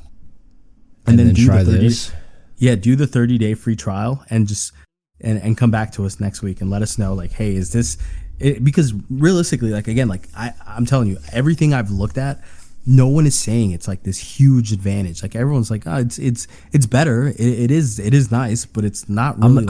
Speaker 2: and then do
Speaker 1: try
Speaker 2: the 30,
Speaker 1: this.
Speaker 2: Yeah, do the 30-day free trial and just and come back to us next week and let us know, like, hey, is this it? Because realistically, like, again, like I'm telling you, everything I've looked at, no one is saying it's like this huge advantage. Like everyone's like, oh, it's better. It is nice, but it's not really.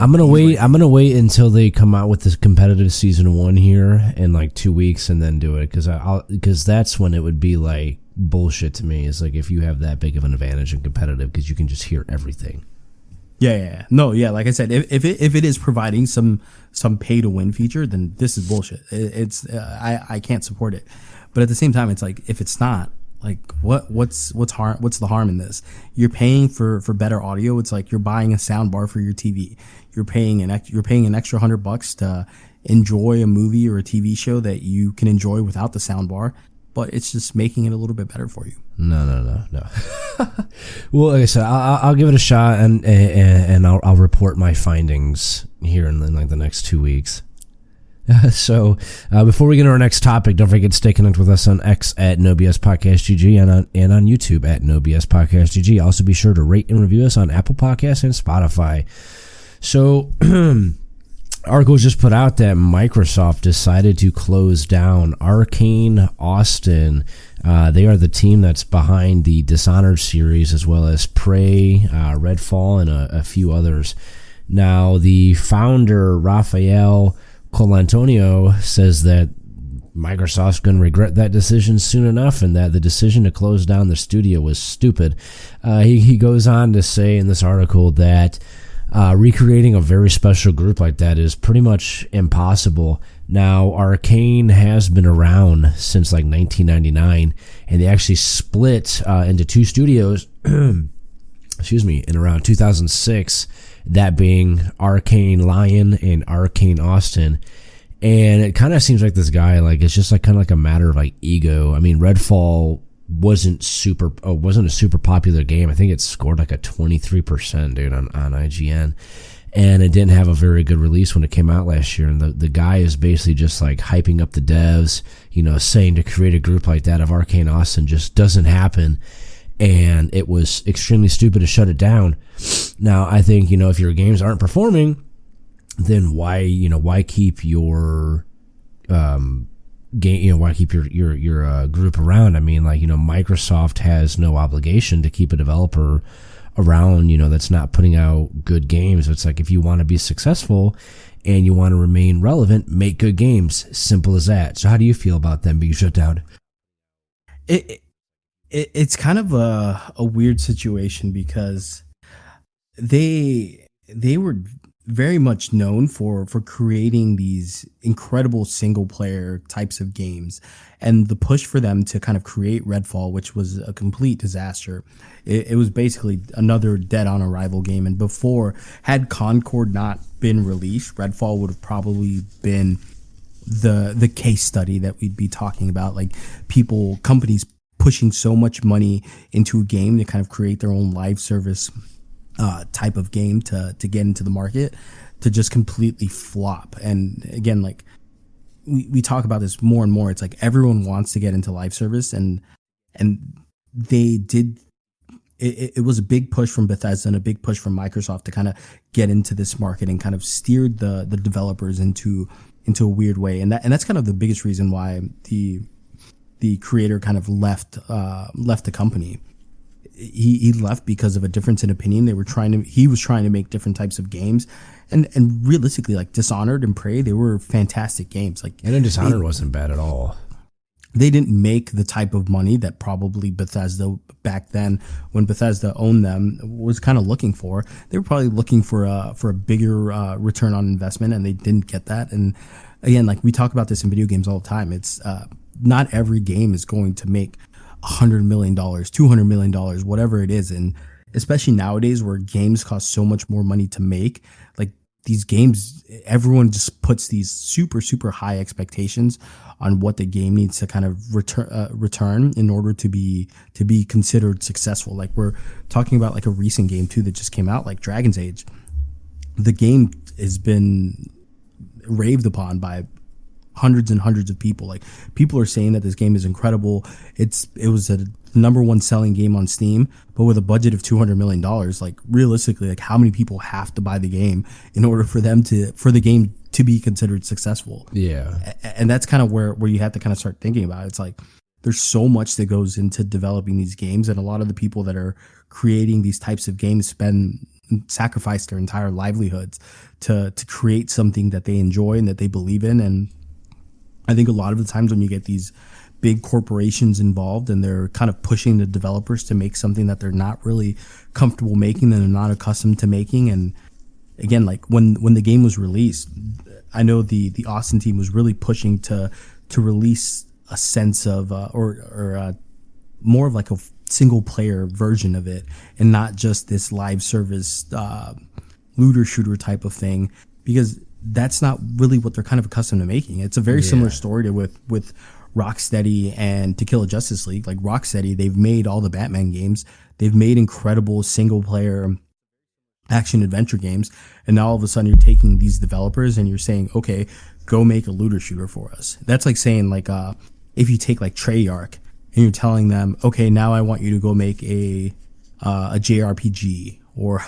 Speaker 1: I'm gonna wait until they come out with this competitive season 1 here in like 2 weeks and then do it, because that's when it would be like bullshit to me. Is like if you have that big of an advantage in competitive, because you can just hear everything.
Speaker 2: Yeah. No, yeah. Like I said, if it is providing some pay to win feature, then this is bullshit. I can't support it. But at the same time, it's like if it's not, like what's the harm in this? You're paying for better audio. It's like you're buying a sound bar for your TV. You're paying an extra $100 to enjoy a movie or a TV show that you can enjoy without the sound bar, but it's just making it a little bit better for you. No.
Speaker 1: Well, like I said, I'll give it a shot and I'll report my findings here in like the next 2 weeks. So before we get into our next topic, don't forget to stay connected with us on X at NoBS Podcast GG and on YouTube at NoBS Podcast GG. Also be sure to rate and review us on Apple Podcasts and Spotify. So article just put out that Microsoft decided to close down Arkane Austin. They are the team that's behind the Dishonored series, as well as Prey, Redfall, and a few others. Now, the founder, Rafael Colantonio, says that Microsoft's going to regret that decision soon enough, and that the decision to close down the studio was stupid. He goes on to say in this article that recreating a very special group like that is pretty much impossible. Now, Arkane has been around since like 1999, and they actually split into 2 studios, excuse me, in around 2006, that being Arkane Lyon and Arkane Austin. And it kind of seems like this guy, like, it's just like kind of like a matter of like ego. I mean, Redfall wasn't a super popular game. I think it scored like a 23%, dude, on IGN. And it didn't have a very good release when it came out last year. And the guy is basically just like hyping up the devs, saying to create a group like that of Arkane Austin just doesn't happen. And it was extremely stupid to shut it down. Now, I think, if your games aren't performing, then why keep your game, why keep your group around? I mean, like, Microsoft has no obligation to keep a developer around, that's not putting out good games. It's like, if you want to be successful and you want to remain relevant, make good games. Simple as that. So how do you feel about them being shut down?
Speaker 2: It's kind of a weird situation, because they were very much known for creating these incredible single player types of games, and the push for them to kind of create Redfall, which was a complete disaster. It was basically another dead on arrival game. And before, had Concord not been released, Redfall would have probably been the case study that we'd be talking about, like companies pushing so much money into a game to kind of create their own live service type of game to get into the market, to just completely flop. And again, like we talk about this more and more, it's like everyone wants to get into live service, and they did. It was a big push from Bethesda and a big push from Microsoft to kind of get into this market and kind of steered the developers into a weird way. And that's kind of the biggest reason why the creator kind of left the company. He left because of a difference in opinion. He was trying to make different types of games, and realistically, like Dishonored and Prey, they were fantastic games. Like,
Speaker 1: and then Dishonored wasn't bad at all.
Speaker 2: They didn't make the type of money that probably Bethesda back then, when Bethesda owned them, was kind of looking for. They were probably looking for a bigger return on investment, and they didn't get that. And again, like we talk about this in video games all the time, it's not every game is going to make $100 million, $200 million, whatever it is. And especially nowadays, where games cost so much more money to make, like these games, everyone just puts these super, super high expectations on what the game needs to kind of return in order to be considered successful. Like we're talking about like a recent game too that just came out, like Dragon's Age. The game has been raved upon by hundreds and hundreds of people. Like, people are saying that this game is incredible. It was a #1 selling game on Steam, but with a budget of $200 million. Like, realistically, like, how many people have to buy the game in order for the game to be considered successful?
Speaker 1: Yeah.
Speaker 2: And that's kind of where you have to kind of start thinking about it. It's like, there's so much that goes into developing these games, and a lot of the people that are creating these types of games sacrifice their entire livelihoods to create something that they enjoy and that they believe in. And I think a lot of the times when you get these big corporations involved and they're kind of pushing the developers to make something that they're not really comfortable making, and they're not accustomed to making. And again, like when the game was released, I know the Austin team was really pushing to release a sense of more of like a single player version of it, and not just this live service looter shooter type of thing, because that's not really what they're kind of accustomed to making. It's a very similar story to with Rocksteady and To Kill a Justice League. Like Rocksteady, they've made all the Batman games. They've made incredible single player action adventure games, and now all of a sudden you're taking these developers and you're saying, okay, go make a looter shooter for us. That's like saying, like, if you take like Treyarch and you're telling them, okay, now I want you to go make a JRPG or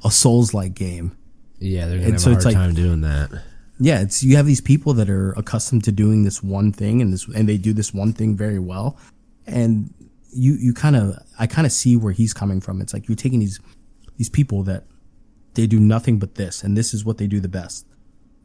Speaker 2: a Souls-like game.
Speaker 1: Yeah, they're gonna have a hard time doing that.
Speaker 2: Yeah, you have these people that are accustomed to doing this one thing, and they do this one thing very well, and I kind of see where he's coming from. It's like you're taking these people that they do nothing but this, and this is what they do the best,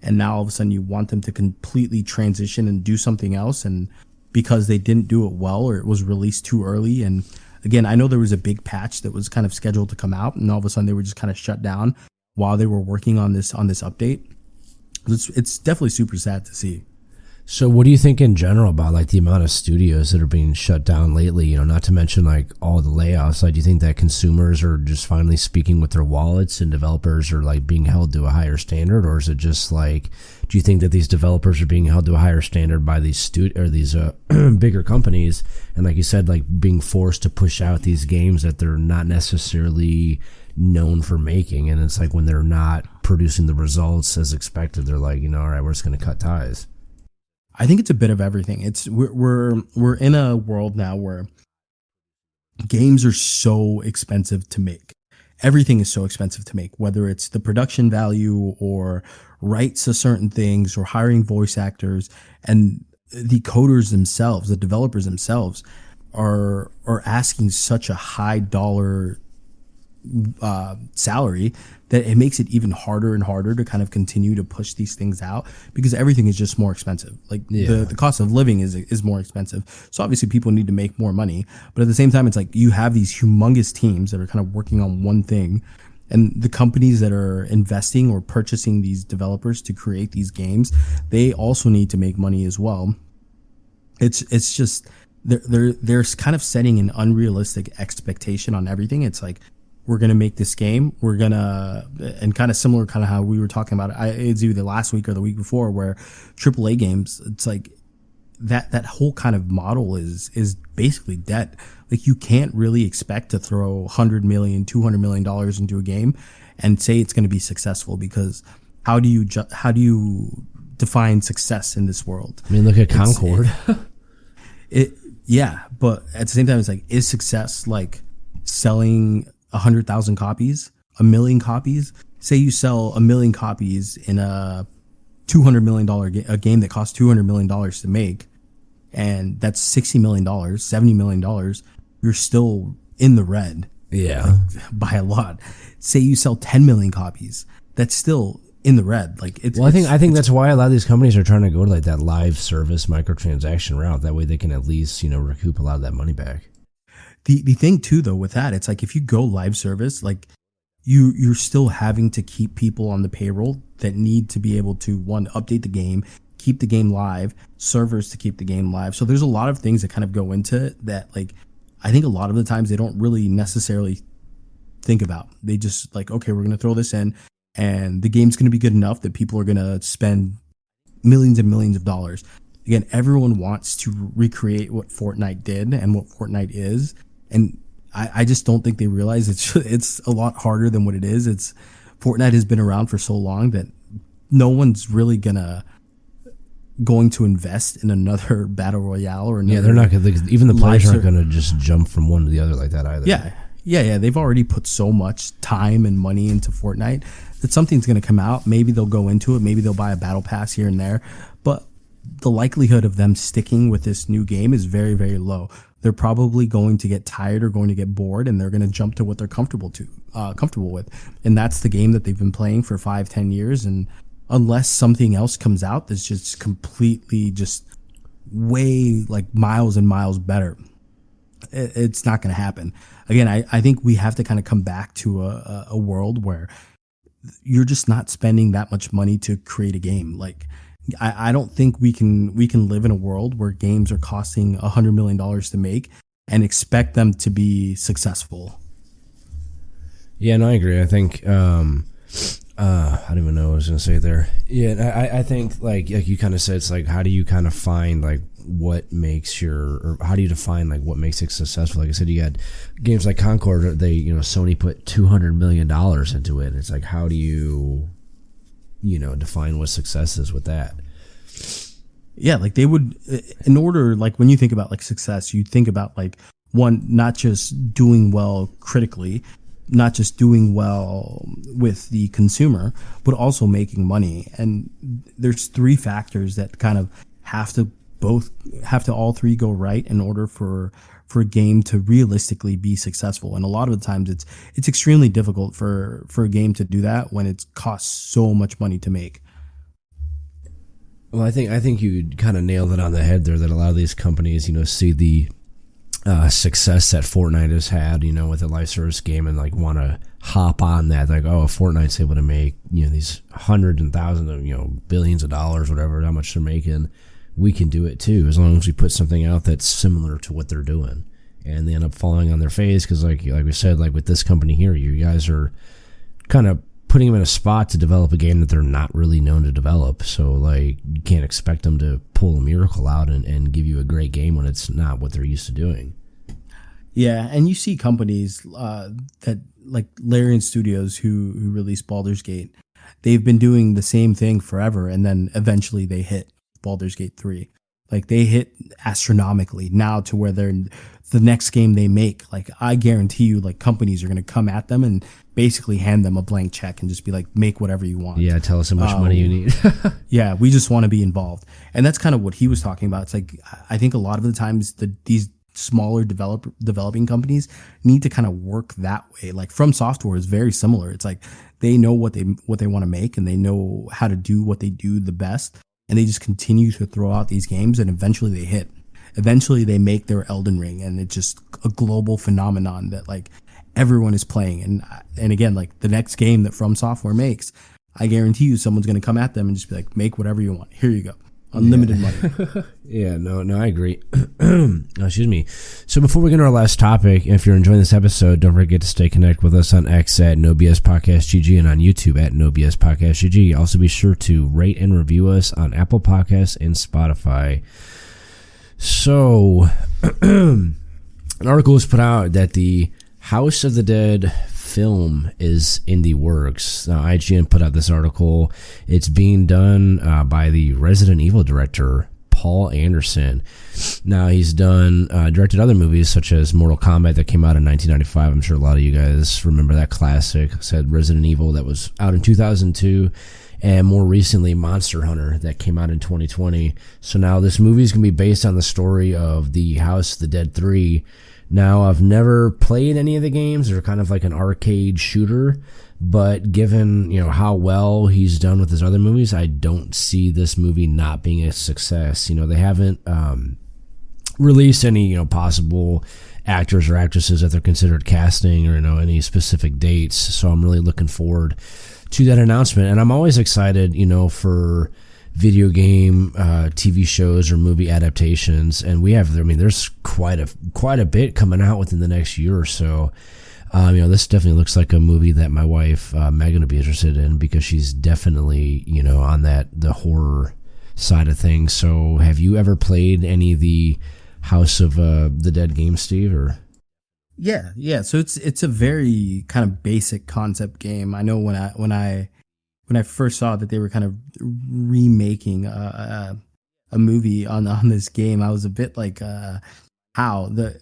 Speaker 2: and now all of a sudden you want them to completely transition and do something else, and because they didn't do it well, or it was released too early. And again, I know there was a big patch that was kind of scheduled to come out, and all of a sudden they were just kind of shut down while they were working on this update. It's definitely super sad to see.
Speaker 1: So what do you think in general about like the amount of studios that are being shut down lately, not to mention like all the layoffs? Like, do you think that consumers are just finally speaking with their wallets and developers are like being held to a higher standard? Or is it just like, do you think that these developers are being held to a higher standard by these these bigger companies? And like you said, like being forced to push out these games that they're not necessarily known for making. And it's like when they're not producing the results as expected, they're like, all right, we're just going to cut ties.
Speaker 2: I think it's a bit of everything. We're in a world now where games are so expensive to make. Everything is so expensive to make, whether it's the production value or rights to certain things or hiring voice actors, and the coders themselves, the developers themselves are asking such a high dollar salary that it makes it even harder and harder to kind of continue to push these things out, because everything is just more expensive. Like the cost of living is more expensive. So obviously people need to make more money, but at the same time, it's like you have these humongous teams that are kind of working on one thing, and the companies that are investing or purchasing these developers to create these games, they also need to make money as well. It's just they're kind of setting an unrealistic expectation on everything. It's like, we're going to make this game. We're going to, and kind of similar kind of how we were talking about it. It's either last week or the week before, where AAA games, it's like that whole kind of model is basically dead. Like you can't really expect to throw $100 million, $200 million into a game and say it's going to be successful, because how do you define success in this world?
Speaker 1: I mean, look at Concord.
Speaker 2: Yeah, but at the same time, it's like, is success like selling 100,000 copies, 1 million copies? Say you sell 1 million copies in a $200 million a game that costs $200 million to make, and that's $60 million, $70 million. You're still in the red.
Speaker 1: Yeah,
Speaker 2: by a lot. Say you sell 10 million copies, that's still in the red. Like it's.
Speaker 1: Well, I think that's why a lot of these companies are trying to go to like that live service microtransaction route. That way they can at least recoup a lot of that money back.
Speaker 2: The thing too, though, with that, it's like if you go live service, like you're still having to keep people on the payroll that need to be able to, one, update the game, keep the game live, servers to keep the game live. So there's a lot of things that kind of go into it that, like, I think a lot of the times they don't really necessarily think about. They just like, okay, we're going to throw this in and the game's going to be good enough that people are going to spend millions and millions of dollars. Again, everyone wants to recreate what Fortnite did and what Fortnite is. And I just don't think they realize it's a lot harder than what it is. Fortnite has been around for so long that no one's really going to invest in another battle royale or another.
Speaker 1: Yeah, they're not gonna, even the players aren't going to just jump from one to the other like that either.
Speaker 2: Yeah. They've already put so much time and money into Fortnite that something's going to come out. Maybe they'll go into it. Maybe they'll buy a battle pass here and there. But the likelihood of them sticking with this new game is very, very low. They're probably going to get tired or going to get bored, and they're going to jump to what they're comfortable with. And that's the game that they've been playing for 5-10 years. And unless something else comes out that's just completely just way like miles and miles better, it's not going to happen. Again, I think we have to kind of come back to a world where you're just not spending that much money to create a game. Like, I don't think we can live in a world where games are costing $100 million to make and expect them to be successful.
Speaker 1: Yeah, no, I agree. I think I don't even know what I was going to say there. Yeah, I think like you kind of said, it's like, how do you kind of find like what makes or how do you define like what makes it successful? Like I said, you got games like Concord. Sony put $200 million into it. It's like, how do you define what success is with that?
Speaker 2: Yeah, like they would, in order, like when you think about like success, you think about like, one, not just doing well critically, not just doing well with the consumer, but also making money. And there's three factors that kind of have to all three go right in order for a game to realistically be successful. And a lot of the times it's extremely difficult for a game to do that when it costs so much money to make.
Speaker 1: Well, I think you kind of nailed it on the head there, that a lot of these companies, see the success that Fortnite has had, with a live service game, and like want to hop on that. Like, oh, Fortnite's able to make, these hundreds and thousands of, billions of dollars, whatever, how much they're making. We can do it too, as long as we put something out that's similar to what they're doing. And they end up falling on their face because, like we said, like with this company here, you guys are kind of putting them in a spot to develop a game that they're not really known to develop. So, like, you can't expect them to pull a miracle out and give you a great game when it's not what they're used to doing.
Speaker 2: Yeah, and you see companies that, like Larian Studios, who released Baldur's Gate, they've been doing the same thing forever, and then eventually they hit Baldur's Gate 3. Like, they hit astronomically now to where they're the next game they make. Like, I guarantee you, like, companies are going to come at them and basically hand them a blank check and just be like, make whatever you want.
Speaker 1: Yeah, tell us how much money you need.
Speaker 2: Yeah, we just want to be involved. And that's kind of what he was talking about. It's like, I think a lot of the times these smaller developing companies need to kind of work that way. Like, From Software is very similar. It's like they know what they want to make, and they know how to do what they do the best. And they just continue to throw out these games, and eventually they hit. Eventually they make their Elden Ring, and it's just a global phenomenon that like everyone is playing. And again, like the next game that From Software makes, I guarantee you someone's going to come at them and just be like, make whatever you want. Here you go. Unlimited money.
Speaker 1: Yeah, no, I agree. Excuse me. So before we get into our last topic, if you're enjoying this episode, don't forget to stay connected with us on X at NoBS Podcast GG and on YouTube at NoBS Podcast GG. Also be sure to rate and review us on Apple Podcasts and Spotify. So an article was put out that the House of the Dead film is in the works. IGN put out this article. It's being done by the Resident Evil director, Paul Anderson. Now, he's directed other movies such as Mortal Kombat that came out in 1995. I'm sure a lot of you guys remember that classic. It said Resident Evil that was out in 2002. And more recently, Monster Hunter that came out in 2020. So now this movie is going to be based on the story of the House of the Dead 3. Now, I've never played any of the games. They're kind of like an arcade shooter, but given, how well he's done with his other movies, I don't see this movie not being a success. They haven't released any, possible actors or actresses that they're considered casting or, any specific dates. So I'm really looking forward to that announcement. And I'm always excited, for video game, TV shows or movie adaptations, and there's quite a bit coming out within the next year or so. This definitely looks like a movie that my wife Megan would be interested in, because she's definitely on the horror side of things. So, have you ever played any of the House of the Dead games, Steve? Or
Speaker 2: yeah. So it's a very kind of basic concept game. I know when I first saw that they were kind of remaking a movie on this game, I was a bit like, how? The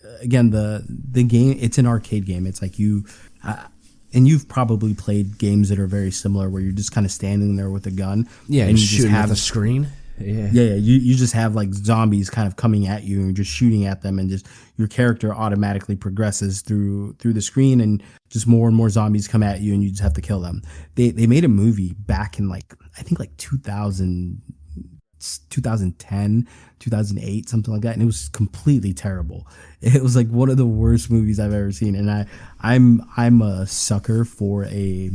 Speaker 2: game, it's an arcade game. It's like and you've probably played games that are very similar, where you're just kind of standing there with a gun.
Speaker 1: Yeah,
Speaker 2: and
Speaker 1: you shooting at the screen.
Speaker 2: Yeah, you just have like zombies kind of coming at you and you're just shooting at them, and just your character automatically progresses through the screen, and just more and more zombies come at you and you just have to kill them. They made a movie back in like, I think like 2010, 2008, something like that, and it was completely terrible. It was like one of the worst movies I've ever seen, and I'm a sucker for a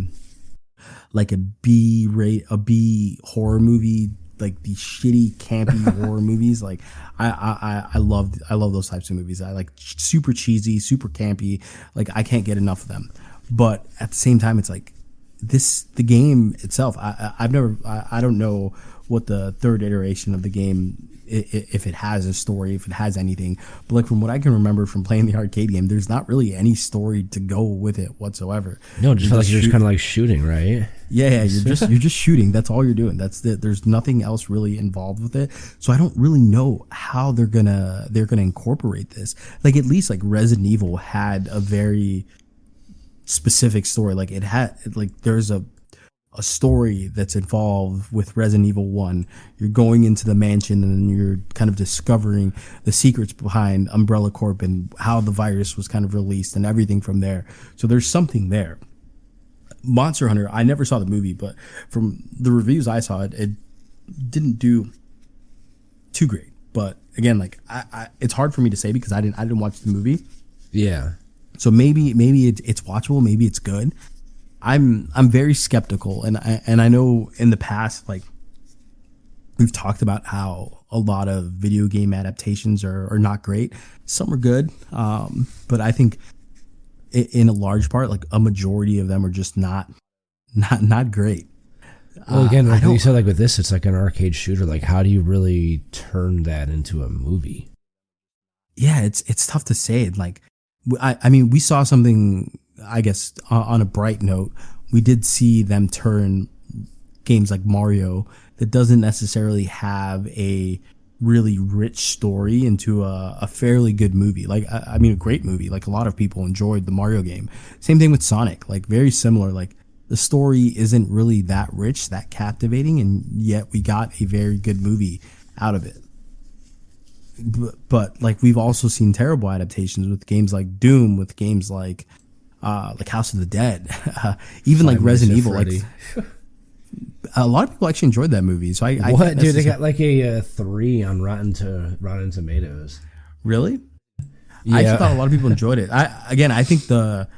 Speaker 2: B horror movie, like these shitty campy horror movies. Like I love those types of movies. I like super cheesy, super campy. Like I can't get enough of them. But at the same time, it's like the game itself. I don't know what the third iteration of the game, if it has a story, if it has anything. But like from what I can remember from playing the arcade game, there's not really any story to go with it whatsoever.
Speaker 1: No, it just felt like you're just kind of like shooting, right?
Speaker 2: Yeah, you're just shooting. That's all you're doing. That's it. There's nothing else really involved with it. So I don't really know how they're gonna incorporate this. Like at least like Resident Evil had a very specific story. Like it had, like there's a story that's involved with Resident Evil 1. You're going into the mansion and you're kind of discovering the secrets behind Umbrella Corp and how the virus was kind of released and everything from there. So there's something there. Monster Hunter, I never saw the movie, but from the reviews I saw, it didn't do too great. But again, like it's hard for me to say because I didn't watch the movie.
Speaker 1: Yeah.
Speaker 2: So maybe it's watchable, maybe it's good. I'm very skeptical, and I know in the past, like we've talked about how a lot of video game adaptations are not great. Some are good, but I think in a large part, like a majority of them are just not great.
Speaker 1: Well, again, like you said, like with this, it's like an arcade shooter. Like, how do you really turn that into a movie?
Speaker 2: Yeah, it's tough to say. Like, I mean, we saw something. I guess on a bright note, we did see them turn games like Mario that doesn't necessarily have a really rich story into a fairly good movie. Like, I mean, a great movie. Like a lot of people enjoyed the Mario game. Same thing with Sonic, like very similar. Like the story isn't really that rich, that captivating, and yet we got a very good movie out of it. But like we've also seen terrible adaptations with games like Doom, with games like House of the Dead, even like Resident Evil. Like a lot of people actually enjoyed that movie. So
Speaker 1: what, dude? They got like a 3 on Rotten Tomatoes.
Speaker 2: Really?
Speaker 1: Yeah.
Speaker 2: I actually thought a lot of people enjoyed it. I think the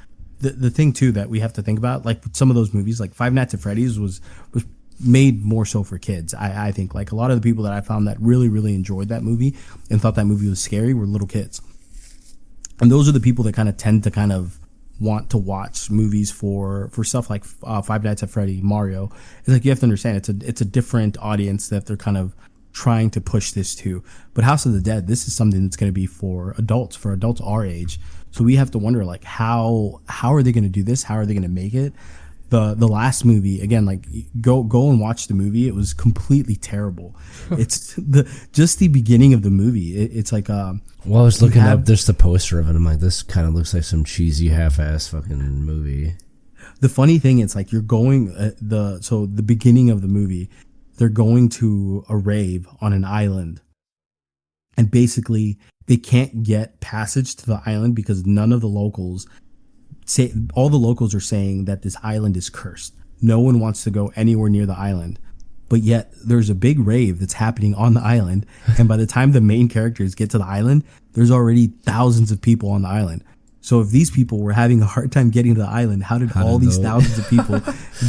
Speaker 2: thing too that we have to think about, like some of those movies, like Five Nights at Freddy's was made more so for kids. I think like a lot of the people that I found that really enjoyed that movie and thought that movie was scary were little kids, and those are the people that kind of tend to kind of want to watch movies for stuff like Five Nights at Freddy, Mario. It's like you have to understand it's a different audience that they're kind of trying to push this to. But House of the Dead, this is something that's going to be for adults our age. So we have to wonder like how are they going to do this? How are they going to make it? The last movie, again, like go and watch the movie. It was completely terrible. It's just the beginning of the movie. It's like
Speaker 1: well, I was looking up just the poster of it. I'm like, this kind of looks like some cheesy half-ass fucking movie.
Speaker 2: The funny thing, it's like you're going the beginning of the movie, they're going to a rave on an island, and basically they can't get passage to the island because none of the locals all the locals are saying that this island is cursed. No one wants to go anywhere near the island. But yet there's a big rave that's happening on the island, and by the time the main characters get to the island, there's already thousands of people on the island. So if these people were having a hard time getting to the island, how did all these thousands of people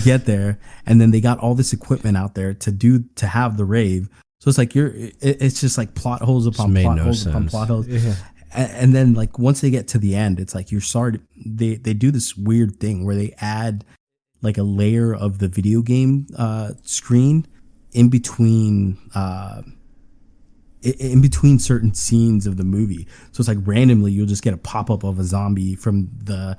Speaker 2: get there? And then they got all this equipment out there to have the rave. So it's like it's just like plot holes upon plot holes upon plot holes. Yeah. And then like once they get to the end, it's like they do this weird thing where they add like a layer of the video game screen in between certain scenes of the movie. So it's like randomly you'll just get a pop-up of a zombie from the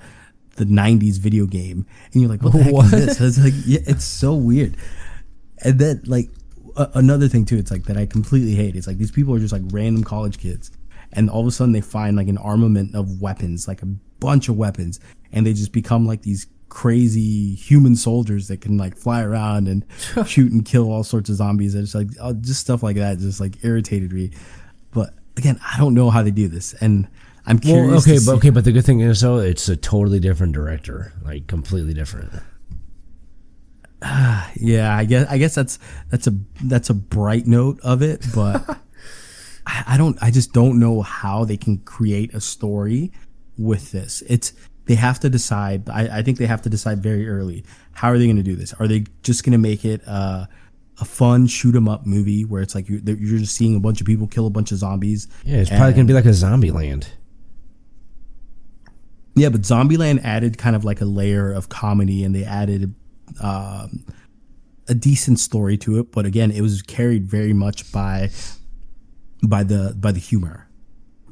Speaker 2: 90s video game, and you're like, what the heck is this? So it's like, yeah, it's so weird. And then like another thing too, it's like that I completely hate. It's like these people are just like random college kids, and all of a sudden they find like an armament of weapons, like a bunch of weapons, and they just become like these crazy human soldiers that can like fly around and shoot and kill all sorts of zombies. It's like just stuff like that just like irritated me. But again, I don't know how they do this, and I'm curious.
Speaker 1: But the good thing is though, it's a totally different director, like completely different.
Speaker 2: Yeah, I guess that's a bright note of it, but I just don't know how they can create a story with this. They have to decide. I think they have to decide very early. How are they going to do this? Are they just going to make it a fun shoot 'em up movie where it's like you're just seeing a bunch of people kill a bunch of zombies?
Speaker 1: Yeah, it's probably going to be like a Zombieland.
Speaker 2: Yeah, but Zombieland added kind of like a layer of comedy, and they added a decent story to it. But again, it was carried very much by the humor.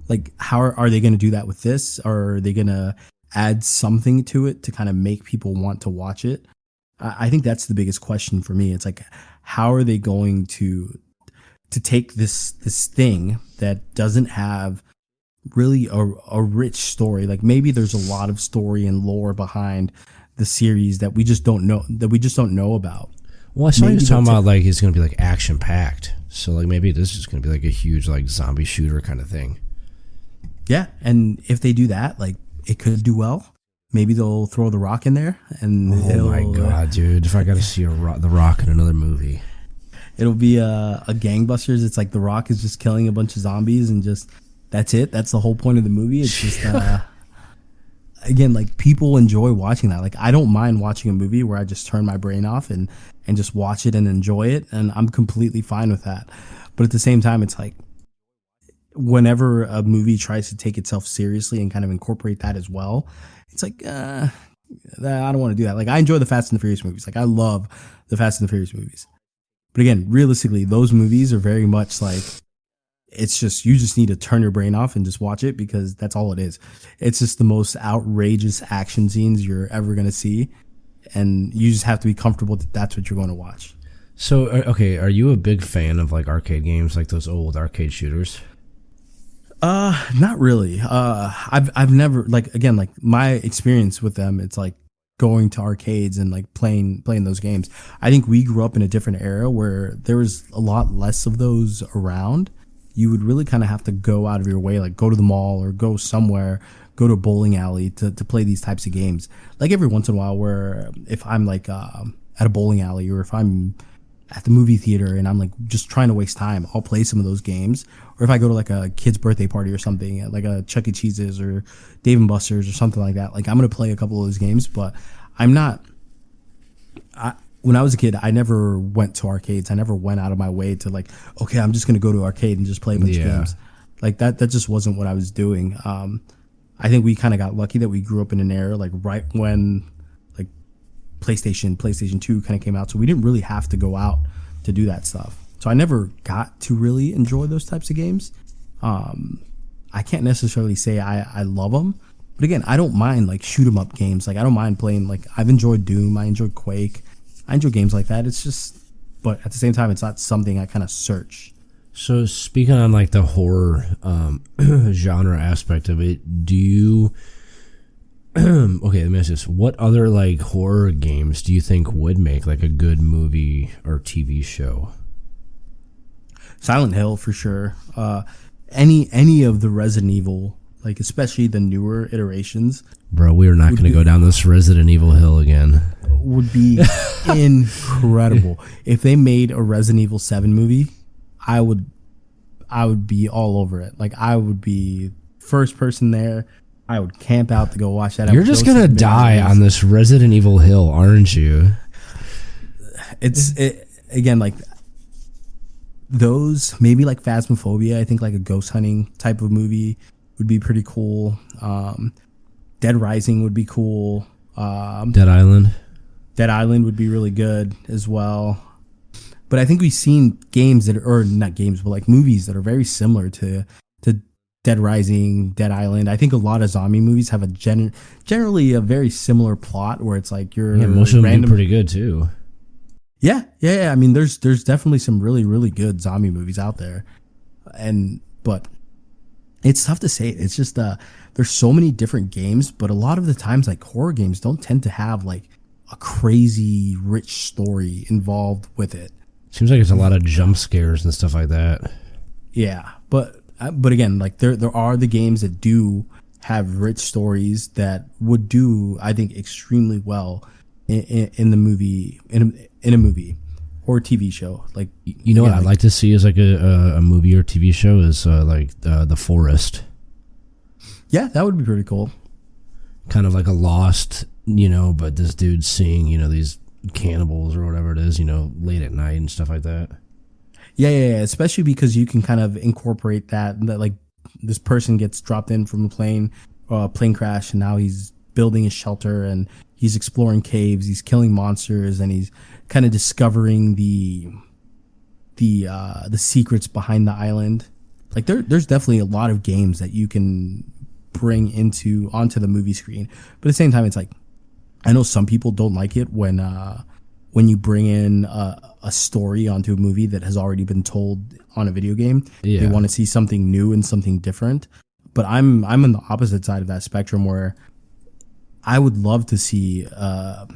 Speaker 2: Like, how are they going to do that with this? Or are they going to add something to it to kind of make people want to watch it? I think that's the biggest question for me. It's like, how are they going to take this thing that doesn't have really a rich story? Like, maybe there's a lot of story and lore behind the series that we just don't know about.
Speaker 1: Well, I saw he was talking about like it's going to be like action packed. So like maybe this is going to be like a huge like zombie shooter kind of thing.
Speaker 2: Yeah, and if they do that, like it could do well. Maybe they'll throw The Rock in there, and
Speaker 1: oh my god, dude! If I got to see The Rock in another movie,
Speaker 2: it'll be a gangbusters. It's like The Rock is just killing a bunch of zombies, and just that's it. That's the whole point of the movie. It's just again, like people enjoy watching that. Like I don't mind watching a movie where I just turn my brain off and just watch it and enjoy it, and I'm completely fine with that. But at the same time, it's like whenever a movie tries to take itself seriously and kind of incorporate that as well, it's like I don't want to do that. Like I enjoy the Fast and the Furious movies. Like I love the Fast and the Furious movies. But again, realistically, those movies are very much like it's just you just need to turn your brain off and just watch it because that's all it is. It's just the most outrageous action scenes you're ever going to see, and you just have to be comfortable that that's what you're going to watch.
Speaker 1: So, okay, are you a big fan of like arcade games, like those old arcade shooters?
Speaker 2: Not really. I've never like my experience with them. It's like going to arcades and like playing those games. I think we grew up in a different era where there was a lot less of those around. You would really kind of have to go out of your way, like go to the mall or go somewhere, go to a bowling alley to play these types of games. Like every once in a while where if I'm like at a bowling alley or if I'm at the movie theater and I'm like just trying to waste time, I'll play some of those games. Or if I go to like a kid's birthday party or something at like a Chuck E. Cheese's or Dave & Buster's or something like that, like I'm going to play a couple of those games, but I'm not... When I was a kid, I never went to arcades. I never went out of my way to like, okay, I'm just going to go to an arcade and just play a bunch of games. Like that just wasn't what I was doing. I think we kind of got lucky that we grew up in an era like right when like PlayStation 2 kind of came out. So we didn't really have to go out to do that stuff. So I never got to really enjoy those types of games. I can't necessarily say I love them. But again, I don't mind like shoot 'em up games. Like I don't mind playing, like I've enjoyed Doom. I enjoyed Quake. I enjoy games like that. It's just, but at the same time, it's not something I kind of search.
Speaker 1: So speaking on like the horror genre aspect of it, do you, okay, let me ask this. What other like horror games do you think would make like a good movie or TV show?
Speaker 2: Silent Hill for sure. Any of the Resident Evil, like especially the newer iterations.
Speaker 1: Bro, we are not going to go down this Resident Evil hill again.
Speaker 2: Would be incredible. If they made a Resident Evil 7 movie, I would be all over it. Like I would be first person there. I would camp out to go watch that.
Speaker 1: You're just going to die on this Resident Evil hill, aren't you?
Speaker 2: Again, like those, maybe like Phasmophobia. I think like a ghost hunting type of movie would be pretty cool. Dead Rising would be cool.
Speaker 1: Dead Island
Speaker 2: would be really good as well. But I think we've seen games that are, or not games, but like movies that are very similar to Dead Rising, Dead Island. I think a lot of zombie movies have a generally a very similar plot where it's like you're
Speaker 1: most of them do pretty good too.
Speaker 2: Yeah. I mean, there's definitely some really, really good zombie movies out there, but It's tough to say. It's just there's so many different games, but a lot of the times, like horror games, don't tend to have like a crazy rich story involved with it.
Speaker 1: Seems like it's a lot of jump scares and stuff like that.
Speaker 2: Yeah, but again, like there are the games that do have rich stories that would do, I think, extremely well in the movie, in a movie or TV show. Like,
Speaker 1: you know, what I'd like to see is like a movie or TV show is like The Forest.
Speaker 2: Yeah, that would be pretty cool.
Speaker 1: Kind of like a Lost, you know, but this dude's seeing, you know, these cannibals or whatever it is, you know, late at night and stuff like that.
Speaker 2: Yeah, especially because you can kind of incorporate that like this person gets dropped in from a plane crash, and now he's building a shelter and he's exploring caves, he's killing monsters, and he's kind of discovering the secrets behind the island. Like there's definitely a lot of games that you can bring onto the movie screen, but at the same time, it's like, I know some people don't like it when you bring in a story onto a movie that has already been told on a video game. Yeah. They want to see something new and something different. But I'm on the opposite side of that spectrum, where I would love to see a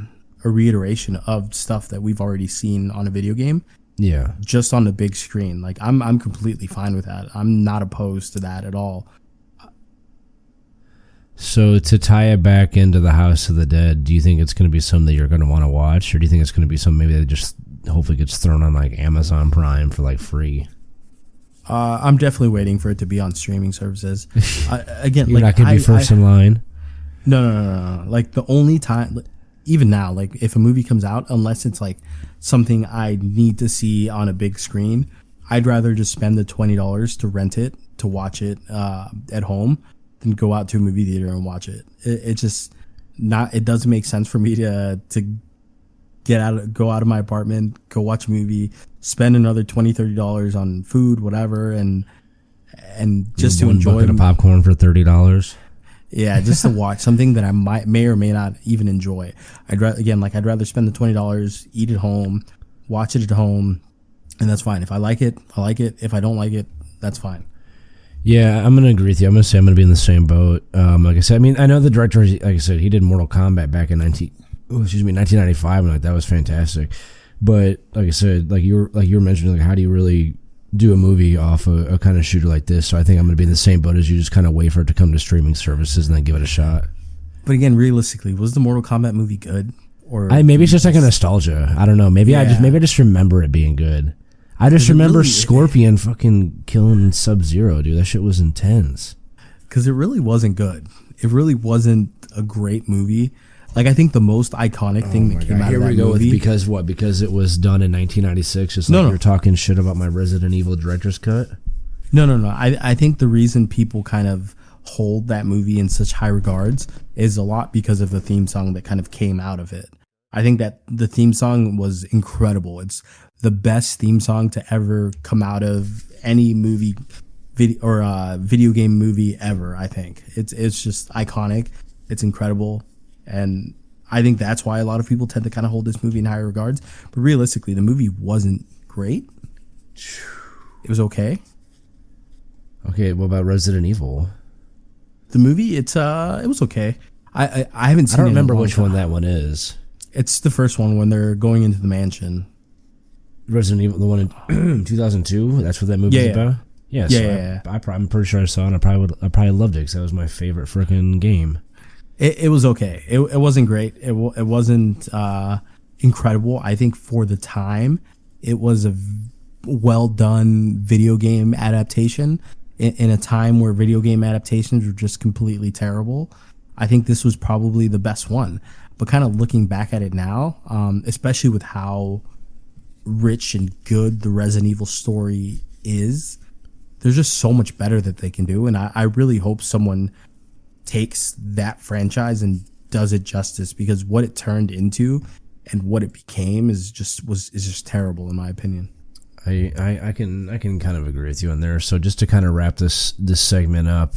Speaker 2: reiteration of stuff that we've already seen on a video game.
Speaker 1: Yeah.
Speaker 2: Just on the big screen. Like I'm completely fine with that. I'm not opposed to that at all.
Speaker 1: So to tie it back into the House of the Dead, do you think it's going to be something that you're going to want to watch, or do you think it's going to be something maybe that just hopefully gets thrown on like Amazon Prime for like free?
Speaker 2: I'm definitely waiting for it to be on streaming services. Again,
Speaker 1: you're not going to be first in line.
Speaker 2: No. Like the only time, even now, like if a movie comes out, unless it's like something I need to see on a big screen, I'd rather just spend the $20 to rent it, to watch it at home, than go out to a movie theater and watch it. It's just not. It doesn't make sense for me to go out of my apartment, go watch a movie, spend another $20-$30 on food, whatever, and just to enjoy
Speaker 1: bucket of popcorn for $30.
Speaker 2: Yeah, just to watch something that I may or may not even enjoy. I'd rather spend the $20, eat at home, watch it at home, and that's fine. If I like it, I like it. If I don't like it, that's fine.
Speaker 1: Yeah, I'm going to agree with you. I'm going to say I'm going to be in the same boat. Like I said, I mean, I know the director, like I said, he did Mortal Kombat back in 1995, and like that was fantastic. But like I said, like you were mentioning, like how do you really do a movie off a kind of shooter like this? So I think I'm going to be in the same boat as you, just kind of wait for it to come to streaming services and then give it a shot.
Speaker 2: But again, realistically, was the Mortal Kombat movie good? Or
Speaker 1: maybe it's just like a nostalgia. I don't know. Maybe I just remember it being good. I just remember Scorpion fucking killing Sub-Zero, dude. That shit was intense.
Speaker 2: Because it really wasn't good. It really wasn't a great movie. Like, I think the most iconic thing that came out of that movie...
Speaker 1: Because what? Because it was done in 1996? Just like you're talking shit about my Resident Evil director's cut?
Speaker 2: No. I think the reason people kind of hold that movie in such high regards is a lot because of the theme song that kind of came out of it. I think that the theme song was incredible. It's the best theme song to ever come out of any movie video game movie ever. I think it's just iconic. It's incredible, and I think that's why a lot of people tend to kind of hold this movie in higher regards. But realistically, the movie wasn't great. It was okay.
Speaker 1: Okay, what about Resident Evil?
Speaker 2: The movie, it was okay. I haven't seen.
Speaker 1: I don't remember which one that one is.
Speaker 2: It's the first one when they're going into the mansion.
Speaker 1: Resident Evil, the one in 2002. That's what that movie is about. Yeah.
Speaker 2: Yeah.
Speaker 1: I'm pretty sure I saw it. I probably loved it because that was my favorite freaking game.
Speaker 2: It was okay. It wasn't great. It wasn't incredible. I think for the time, it was a well done video game adaptation in a time where video game adaptations were just completely terrible. I think this was probably the best one. But kind of looking back at it now, especially with how rich and good the Resident Evil story is, there's just so much better that they can do. And I really hope someone takes that franchise and does it justice, because what it turned into and what it became is just terrible in my opinion.
Speaker 1: I can kind of agree with you on there. So just to kind of wrap this segment up,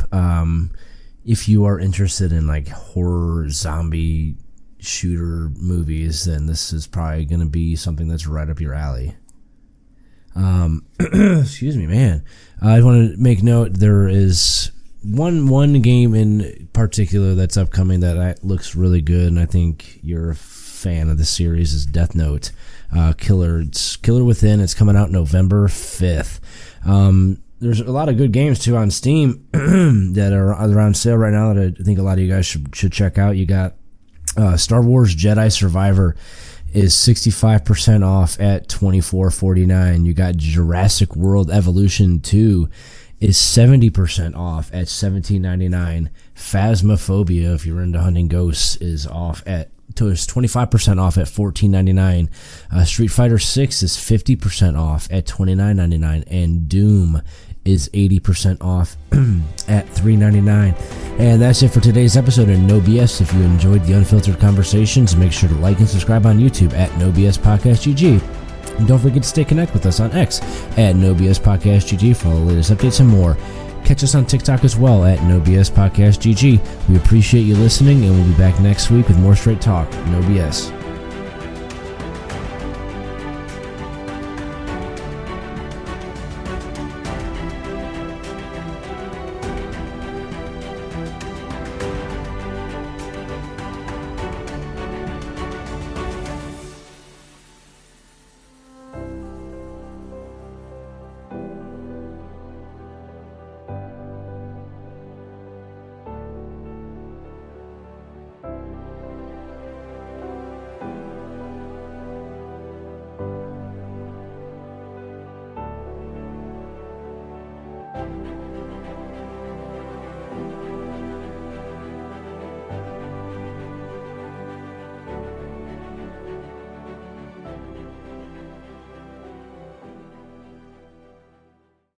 Speaker 1: if you are interested in like horror zombie shooter movies, then this is probably going to be something that's right up your alley. Excuse me, man. I want to make note, there is one game in particular that's upcoming that looks really good, and I think you're a fan of the series, is Death Note. Killer Within. It's coming out November 5th. There's a lot of good games too on Steam that are on sale right now that I think a lot of you guys should check out. You got Star Wars Jedi Survivor is 65% off at $24.49. You got Jurassic World Evolution 2 is 70% off at $17.99. Phasmophobia, if you're into hunting ghosts, is 25% off at $14.99. Street Fighter 6 is 50% off at $29.99, and Doom is 80% off at $3.99. And that's it for today's episode of NoBS. If you enjoyed the unfiltered conversations, make sure to like and subscribe on YouTube at NoBS Podcast GG. And don't forget to stay connected with us on X at NoBS Podcast GG for all the latest updates and more. Catch us on TikTok as well at NoBS Podcast GG. We appreciate you listening, and we'll be back next week with more straight talk. NoBS.